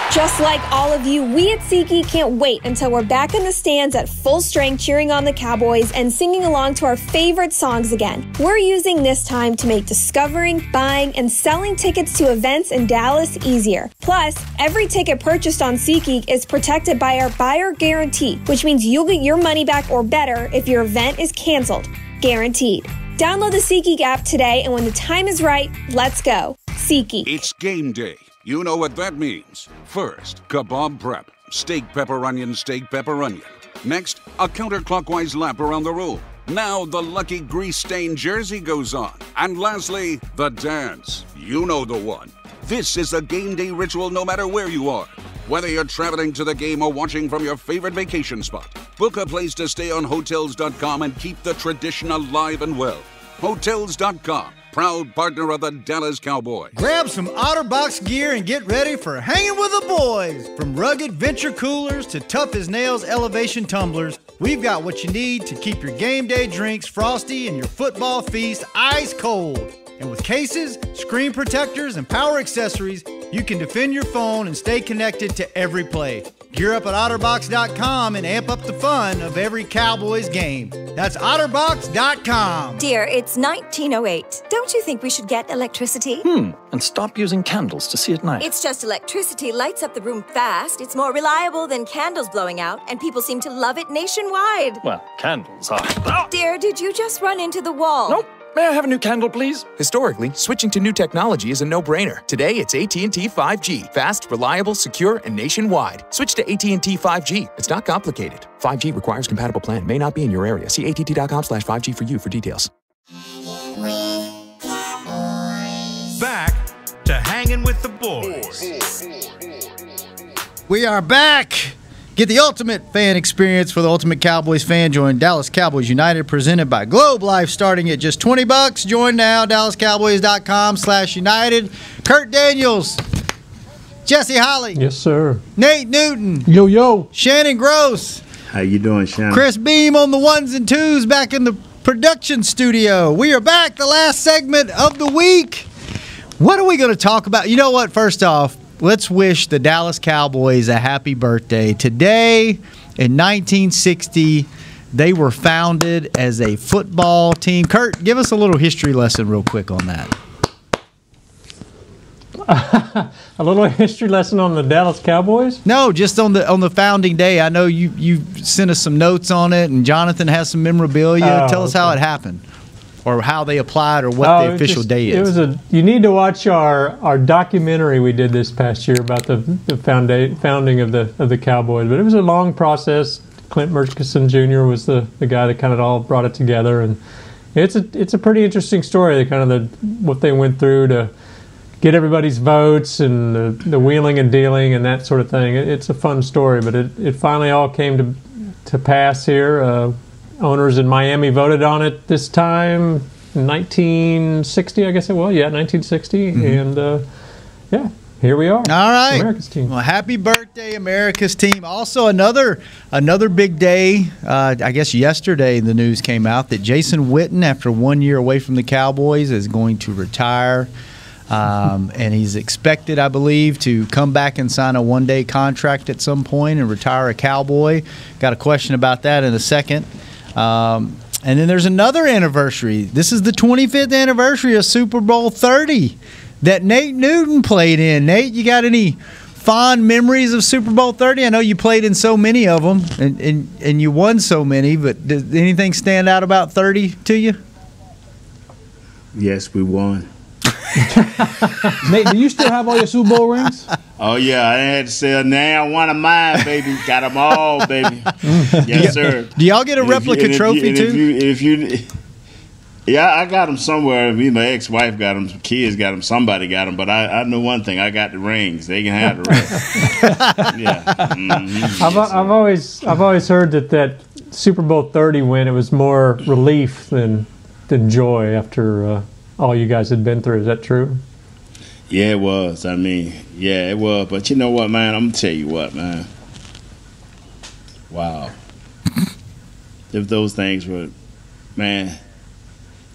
Just like all of you, we at SeatGeek can't wait until we're back in the stands at full strength cheering on the Cowboys and singing along to our favorite songs again. We're using this time to make discovering, buying, and selling tickets to events in Dallas easier. Plus, every ticket purchased on SeatGeek is protected by our buyer guarantee, which means you'll get your money back or better if your event is canceled. Guaranteed. Download the SeatGeek app today, and when the time is right, let's go. SeatGeek. It's game day. You know what that means. First, kebab prep. Steak, pepper, onion, steak, pepper, onion. Next, a counterclockwise lap around the room. Now the lucky grease-stained jersey goes on. And lastly, the dance. You know the one. This is a game day ritual no matter where you are. Whether you're traveling to the game or watching from your favorite vacation spot, book a place to stay on Hotels.com and keep the tradition alive and well. Hotels.com, proud partner of the Dallas Cowboys. Grab some OtterBox gear and get ready for Hanging with the Boys. From rugged venture coolers to tough as nails elevation tumblers, we've got what you need to keep your game day drinks frosty and your football feast ice cold. And with cases, screen protectors, and power accessories, you can defend your phone and stay connected to every play. Gear up at OtterBox.com and amp up the fun of every Cowboys game. That's OtterBox.com. Dear, it's 1908. Don't you think we should get electricity? And stop using candles to see at night. It's just electricity lights up the room fast. It's more reliable than candles blowing out, and people seem to love it nationwide. Well, candles are... Dear, did you just run into the wall? Nope. May I have a new candle, please? Historically, switching to new technology is a no-brainer. Today, it's AT&T 5G. Fast, reliable, secure, and nationwide. Switch to AT&T 5G. It's not complicated. 5G requires compatible plan. May not be in your area. See att.com/5G for you for details. Back to Hanging with the Boys. We are back. Get the ultimate fan experience for the ultimate Cowboys fan. Join Dallas Cowboys United, presented by Globe Life, starting at just $20. Join now, DallasCowboys.com/United. Kurt Daniels, Jesse Holly. Yes, sir. Nate Newton. Yo, yo. Shannon Gross. How you doing, Shannon? Chris Beam on the ones and twos back in the production studio. We are back, the last segment of the week. What are we going to talk about? You know what? First off, let's wish the Dallas Cowboys a happy birthday. Today, in 1960, they were founded as a football team. Kurt, give us a little history lesson real quick on that. A little history lesson on the Dallas Cowboys? No, just on the founding day. I know you sent us some notes on it, and Jonathan has some memorabilia. Tell us how it happened, or how they applied, or what the official day is. You need to watch our documentary we did this past year about the founding of the Cowboys. But it was a long process. Clint Murchison Jr. was the guy that kind of all brought it together, and it's a pretty interesting story. What they went through to get everybody's votes and the wheeling and dealing and that sort of thing. It's a fun story, but it finally all came to pass here. Owners in Miami voted on it this time in 1960, I guess it was. Yeah, 1960. Mm-hmm. And, here we are. All right. America's team. Well, happy birthday, America's team. Also, another big day. I guess yesterday the news came out that Jason Whitten, after 1 year away from the Cowboys, is going to retire. And he's expected, I believe, to come back and sign a one-day contract at some point and retire a Cowboy. Got a question about that in a second. And then there's another anniversary. This is the 25th anniversary of Super Bowl 30 that Nate Newton played in. Nate, you got any fond memories of Super Bowl 30? I know you played in so many of them, and you won so many, but does anything stand out about 30 to you? Yes, we won. Nate, do you still have all your Super Bowl rings? Oh, yeah. I had to sell now one of mine, baby. Got them all, baby. Yes, sir. Do y'all get a replica trophy, too? Yeah, I got them somewhere. My ex-wife got them. Some kids got them. Somebody got them. But I know one thing. I got the rings. They can have the rest. Yeah. Mm-hmm. I've always heard that Super Bowl 30 win, it was more relief than joy after all you guys had been through. Is that true? Yeah, it was. I mean, yeah, it was. But you know what, man? I'm going to tell you what, man. Wow. If those things were, man,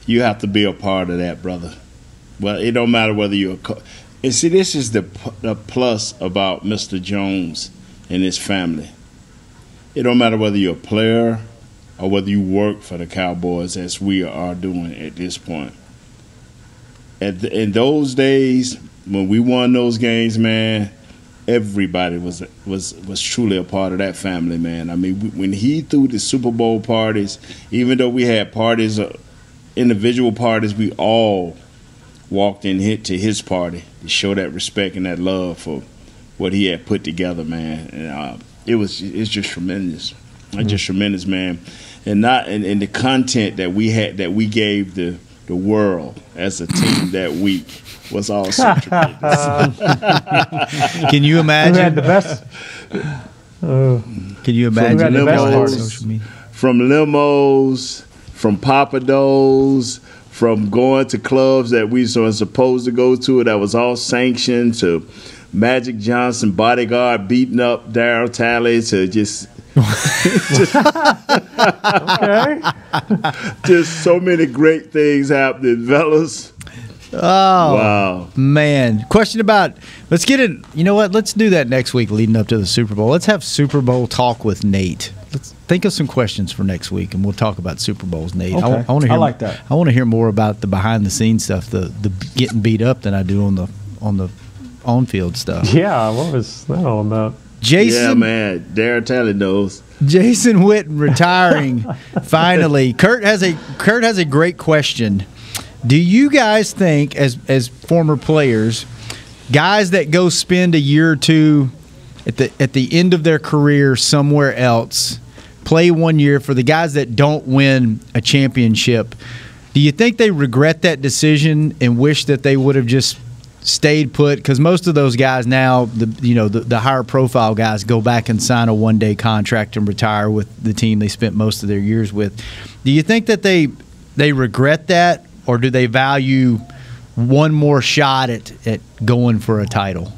you have to be a part of that, brother. Well, it don't matter whether you're and see, this is the plus about Mr. Jones and his family. It don't matter whether you're a player or whether you work for the Cowboys, as we are doing at this point. In those days, when we won those games, man, everybody was truly a part of that family, man. I mean, when he threw the Super Bowl parties, even though we had parties, individual parties, we all walked in to his party to show that respect and that love for what he had put together, man. And it's just tremendous. just tremendous, man. And the content that we had, that we gave the world as a team that week was also tremendous. Can you imagine? We had the best. Can you imagine from limos, from papados, from going to clubs that we were supposed to go to that was all sanctioned, to Magic Johnson bodyguard beating up Darryl Talley, to just just so many great things happening, fellas. Oh, wow, man. Question about, let's get it. You know what? Let's do that next week leading up to the Super Bowl. Let's have Super Bowl talk with Nate. Let's think of some questions for next week, and we'll talk about Super Bowls, Nate. Okay. I want to hear. I like that. I want to hear more about the behind the scenes stuff, the getting beat up than I do on the on field stuff. Yeah, what was that all about? Jason, yeah, man. Darryl Talley knows. Jason Whitten retiring finally. Kurt has a great question. Do you guys think, as former players, guys that go spend a year or two at the end of their career somewhere else, play 1 year, for the guys that don't win a championship, do you think they regret that decision and wish that they would have just stayed put? Because most of those guys now, the higher profile guys, go back and sign a one-day contract and retire with the team they spent most of their years with. Do you think that they regret that, or do they value one more shot at going for a title?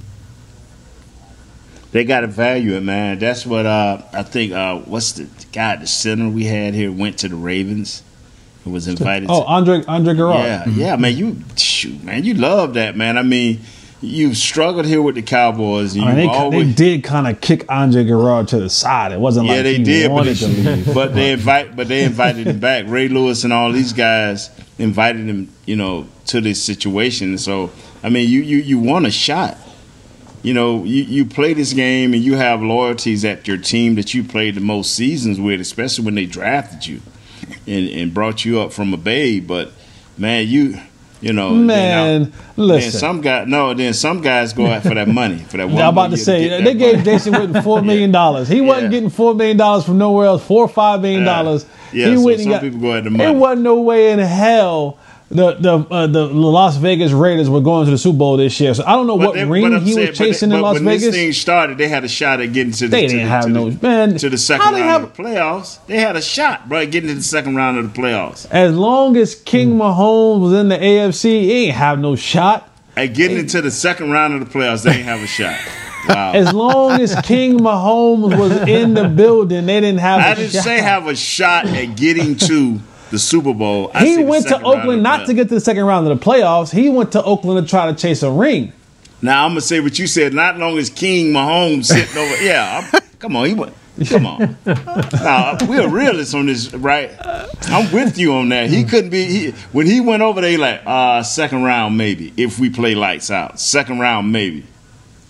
They got to value it, man. That's what I think. What's the guy, the center we had here, went to the Ravens, who was invited. Andre Garrard. Yeah, yeah, man. You love that, man. I mean, you struggled here with the Cowboys. And they did kind of kick Andre Garrard to the side. It wasn't like he wanted to leave. But they invited him back. Ray Lewis and all these guys invited him, to this situation. So I mean, you want a shot. You play this game and you have loyalties at your team that you played the most seasons with, especially when they drafted you and brought you up from a babe. But man, listen. Then some guys go out for that money. For that 1 I'm about to say they gave Jason Whitten $4 million. He wasn't getting $4 million from nowhere else. $4 or $5 million. People go at the money. There wasn't no way in hell the Las Vegas Raiders were going to the Super Bowl this year. So I don't know what ring he was chasing in Las Vegas. When this thing started, they had a shot at getting to the second round of the playoffs. They had a shot, bro, getting to the second round of the playoffs. As long as King Mahomes was in the AFC, he ain't have no shot. At getting into the second round of the playoffs, they ain't have a shot. Wow. As long as King Mahomes was in the building, they didn't have a shot. I didn't say have a shot at getting to the Super Bowl. He went to Oakland not to get to the second round of the playoffs. He went to Oakland to try to chase a ring. Now I'm gonna say what you said. Not long as King Mahomes sitting over. Yeah, come on. Come on. Now we're realists on this, right? I'm with you on that. He couldn't be. When he went over there, like second round maybe if we play lights out. Second round maybe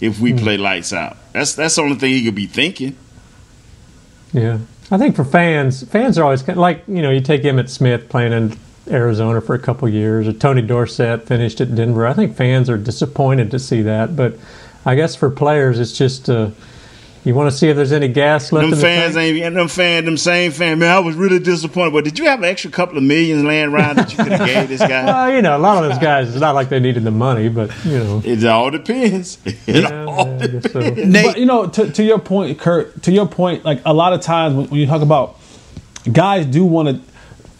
if we play lights out. That's the only thing he could be thinking. Yeah. I think for fans are always kind of like, you take Emmitt Smith playing in Arizona for a couple years, or Tony Dorsett finished at Denver. I think fans are disappointed to see that, but I guess for players, it's just you want to see if there's any gas left in the tank. Them same fans, man, I was really disappointed. But did you have an extra couple of millions laying around that you could have gave this guy? Well, a lot of those guys, it's not like they needed the money, but, It all depends. Depends. So. But, to your point, Kurt, like a lot of times when you talk about guys do want to,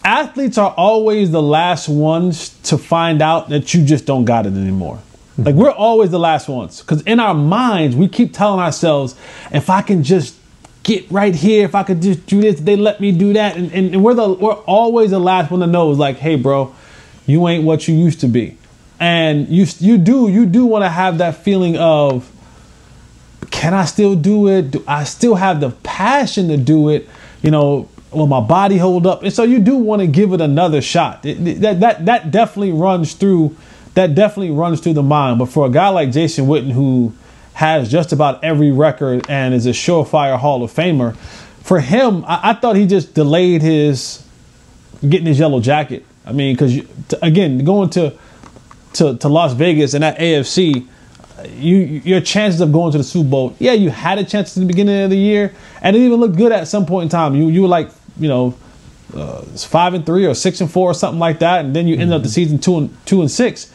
athletes are always the last ones to find out that you just don't got it anymore. Like, we're always the last ones, because in our minds, we keep telling ourselves, if I can just get right here, if I could just do this, they let me do that. And we're always the last one to know. Is like, hey, bro, you ain't what you used to be. And you do want to have that feeling of, can I still do it? Do I still have the passion to do it? Will my body hold up? And so you do want to give it another shot. That definitely runs through. That definitely runs through the mind. But for a guy like Jason Whitten, who has just about every record and is a surefire Hall of Famer, for him, I thought he just delayed getting his yellow jacket. I mean, because again, going to Las Vegas and that AFC, your chances of going to the Super Bowl, yeah, you had a chance at the beginning of the year, and it even looked good at some point in time. You were like, 5-3 or 6-4 or something like that, and then you ended up the season 2-6.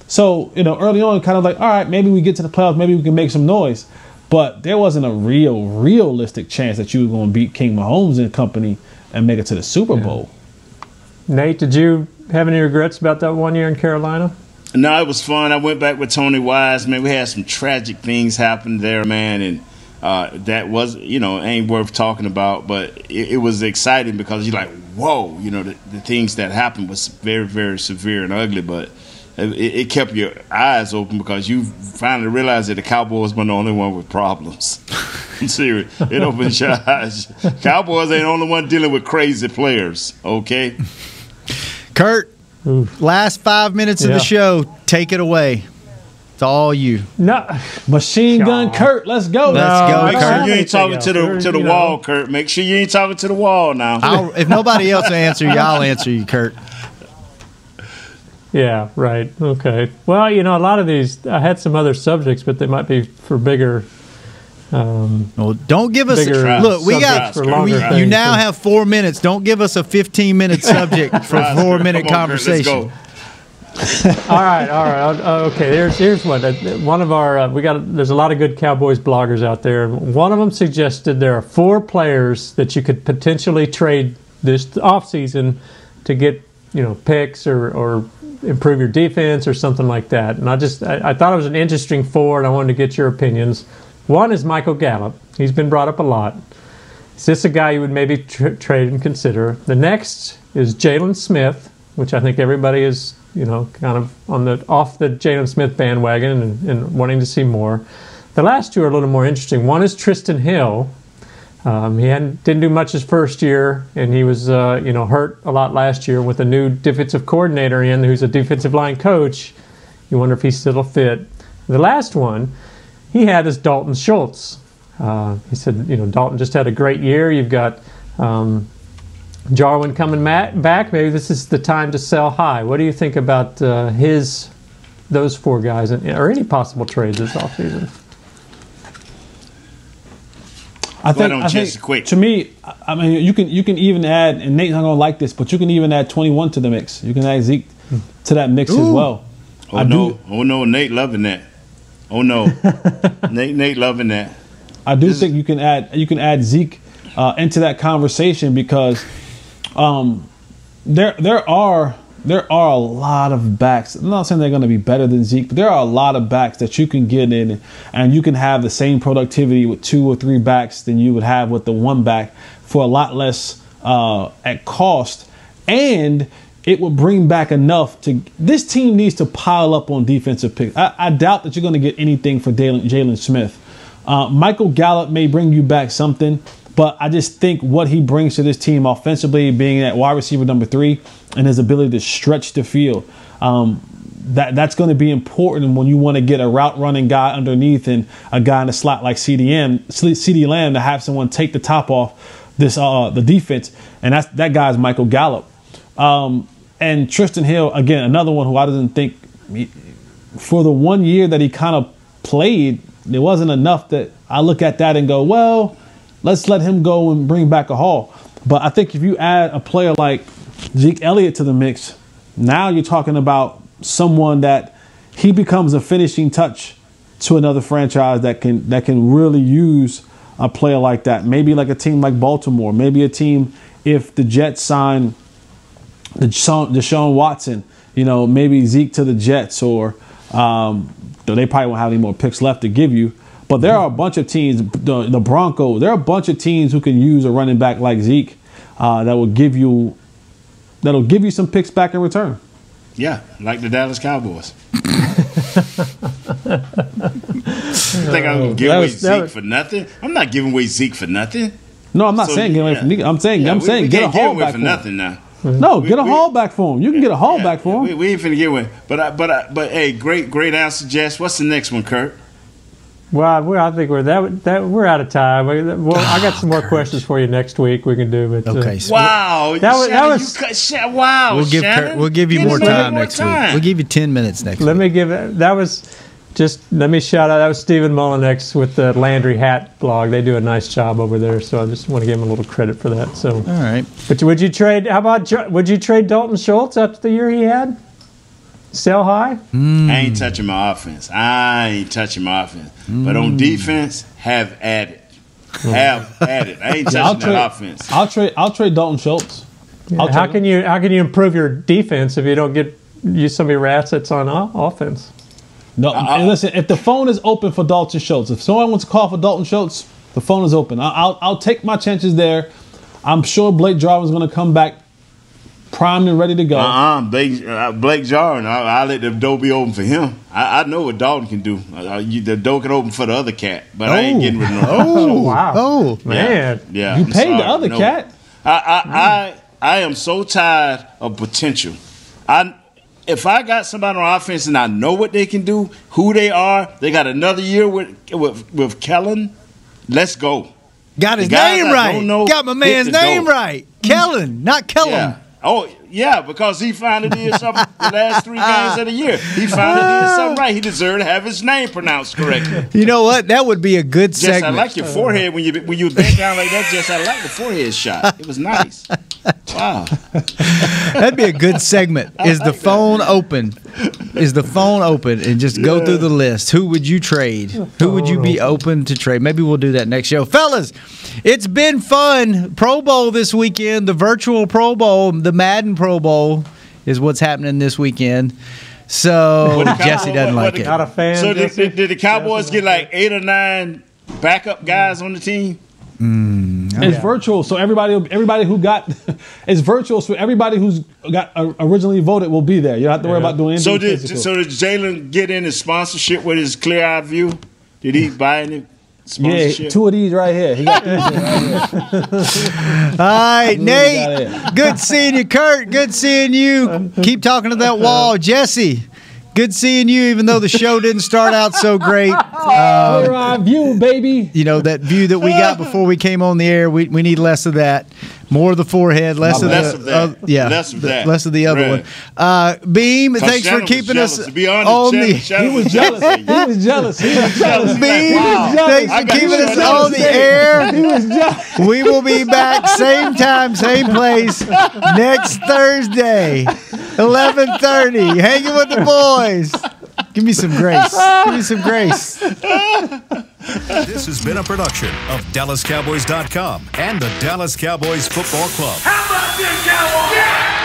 So, early on, kind of like, all right, maybe we get to the playoffs, maybe we can make some noise. But there wasn't a realistic chance that you were going to beat King Mahomes and company and make it to the Super Bowl. Nate, did you have any regrets about that 1 year in Carolina? No, it was fun. I went back with Tony Wise. Man, we had some tragic things happen there, man, and that was, ain't worth talking about. But it was exciting because you're like, whoa, the things that happened was very, very severe and ugly, but it kept your eyes open because you finally realized that the Cowboys weren't the only one with problems. I'm serious. It opens your eyes. Cowboys ain't the only one dealing with crazy players, okay? Kurt, last 5 minutes of the show. Take it away. It's all you. No, Machine Gun Kurt, let's go. Let's go, Make Kurt. sure you ain't talking to the wall, Kurt. Make sure you ain't talking to the wall now. If nobody else will answer you, I'll answer you, Kurt. Yeah, right. Okay. Well, a lot of these, I had some other subjects, but they might be for bigger. Well, don't give us. Look, you now have 4 minutes. Don't give us a 15-minute subject for a 4-minute conversation. All right. Okay, here's one. One of our there's a lot of good Cowboys bloggers out there. One of them suggested there are 4 players that you could potentially trade this offseason to get picks or improve your defense or something like that. And I thought it was an interesting 4, and I wanted to get your opinions. One is Michael Gallup. He's been brought up a lot. Is this a guy you would maybe trade and consider? The next is Jalen Smith, which I think everybody is kind of off the Jalen Smith bandwagon and wanting to see more. The last 2 are a little more interesting. One is Tristan Hill. He didn't do much his first year, and he was hurt a lot last year with a new defensive coordinator in who's a defensive line coach. You wonder if he's still a fit. The last one he had is Dalton Schultz. He said, Dalton just had a great year. You've got Jarwin coming back. Maybe this is the time to sell high. What do you think about those 4 guys or any possible trades this offseason? I think to me, I mean, you can even add, and Nate's not gonna like this, but you can even add 21 to the mix. You can add Zeke to that mix as well. Oh no, Nate loving that. Oh no, Nate loving that. I do think you can add Zeke into that conversation because there are a lot of backs. I'm not saying they're going to be better than Zeke, but there are a lot of backs that you can get in, and you can have the same productivity with 2 or 3 backs than you would have with the 1 back for a lot less at cost, and it will bring back enough to. This team needs to pile up on defensive picks. I doubt that you're going to get anything for Jalen Smith. Michael Gallup may bring you back something, but I just think what he brings to this team offensively, being at wide receiver number 3, and his ability to stretch the field, that's going to be important when you want to get a route running guy underneath and a guy in the slot like CeeDee Lamb to have someone take the top off the defense, and that guy's Michael Gallup. And Tristan Hill, again, another one who I didn't think for the 1 year that he kind of played, there wasn't enough that I look at that and go, well, let's let him go and bring back a haul. But I think if you add a player like Zeke Elliott to the mix, now you're talking about someone that he becomes a finishing touch to another franchise that can really use a player like that. Maybe like a team like Baltimore. Maybe a team, if the Jets sign Desean Watson, maybe Zeke to the Jets, or they probably won't have any more picks left to give you. But there are a bunch of teams, the Broncos, there are a bunch of teams who can use a running back like Zeke that'll give you some picks back in return. Yeah, like the Dallas Cowboys. You think I'm going to give away Zeke for nothing? I'm not giving away Zeke for nothing. No, I'm not saying get away from Zeke. I'm saying get a haul back for nothing now. No, get a haul back for him. You can get a haul back for him. We ain't finna get away. But hey, great answer, Jess. What's the next one, Kurt? Well, I think we're out of time. Well, I got some more questions for you next week. We can do, but okay. Wow, wow. We'll give you more time next week. We'll give you 10 minutes next week. Let me give it. That was Just let me shout out. That was Stephen Mullinex with the Landry Hat blog. They do a nice job over there, so I just want to give him a little credit for that. So, all right. But would you trade? How about would you trade Dalton Schultz after the year he had? Sell high? I ain't touching my offense. But on defense, have at it. Have at it. I ain't touching that offense. I'll trade Dalton Schultz. Yeah, how can you improve your defense if you don't use some of your assets on offense? No, and listen. If the phone is open for Dalton Schultz, if someone wants to call for Dalton Schultz, the phone is open. I'll take my chances there. I'm sure Blake Jarwin's going to come back primed and ready to go. Blake Jarwin, I'll let the door be open for him. I know what Dalton can do. The door can open for the other cat, but I ain't getting rid of no. Wow. Oh, man. Yeah. You paid the other cat. I am so tired of potential. If I got somebody on offense and I know what they can do, who they are, they got another year with Kellen, let's go. Got his name right. Got my man's name right. Kellen, not Kellum. Yeah. Oh, yeah, because he finally did something the last 3 games of the year. He finally did something right. He deserved to have his name pronounced correctly. You know what? That would be a good segment. I like your forehead when you bent down like that. I like the forehead shot. It was nice. Wow. That'd be a good segment. Is the phone open? Is the phone open? And just go through the list. Who would you trade? Who would you be open to trade? Maybe we'll do that next show. Fellas, it's been fun. Pro Bowl this weekend, the virtual Pro Bowl, the Madden Pro Bowl is what's happening this weekend. So Jesse doesn't like it. Not a fan. So did the Cowboys get like 8 or 9 backup guys on the team? It's virtual, so everybody who got it's virtual, so everybody who's got originally voted will be there. You don't have to worry about doing anything. So did Jalen get in his sponsorship with his clear eye view? Did he buy any sponsorship? Yeah, 2 of these right here. He got these right here. All right, Nate. Good seeing you, Kurt. Good seeing you. Keep talking to that wall, Jesse. Good seeing you, even though the show didn't start out so great. Clear eye view, baby. You know, that view that we got before we came on the air, we need less of that. More of the forehead, less of that. Less of the other one. Beam, thanks for keeping us on the. He was jealous. Beam, thanks for keeping us on the air. He was jealous. We will be back same time, same place next Thursday, 11:30. Hanging with the boys. Give me some grace. Give me some grace. This has been a production of DallasCowboys.com and the Dallas Cowboys Football Club. How about this, Cowboys? Yeah!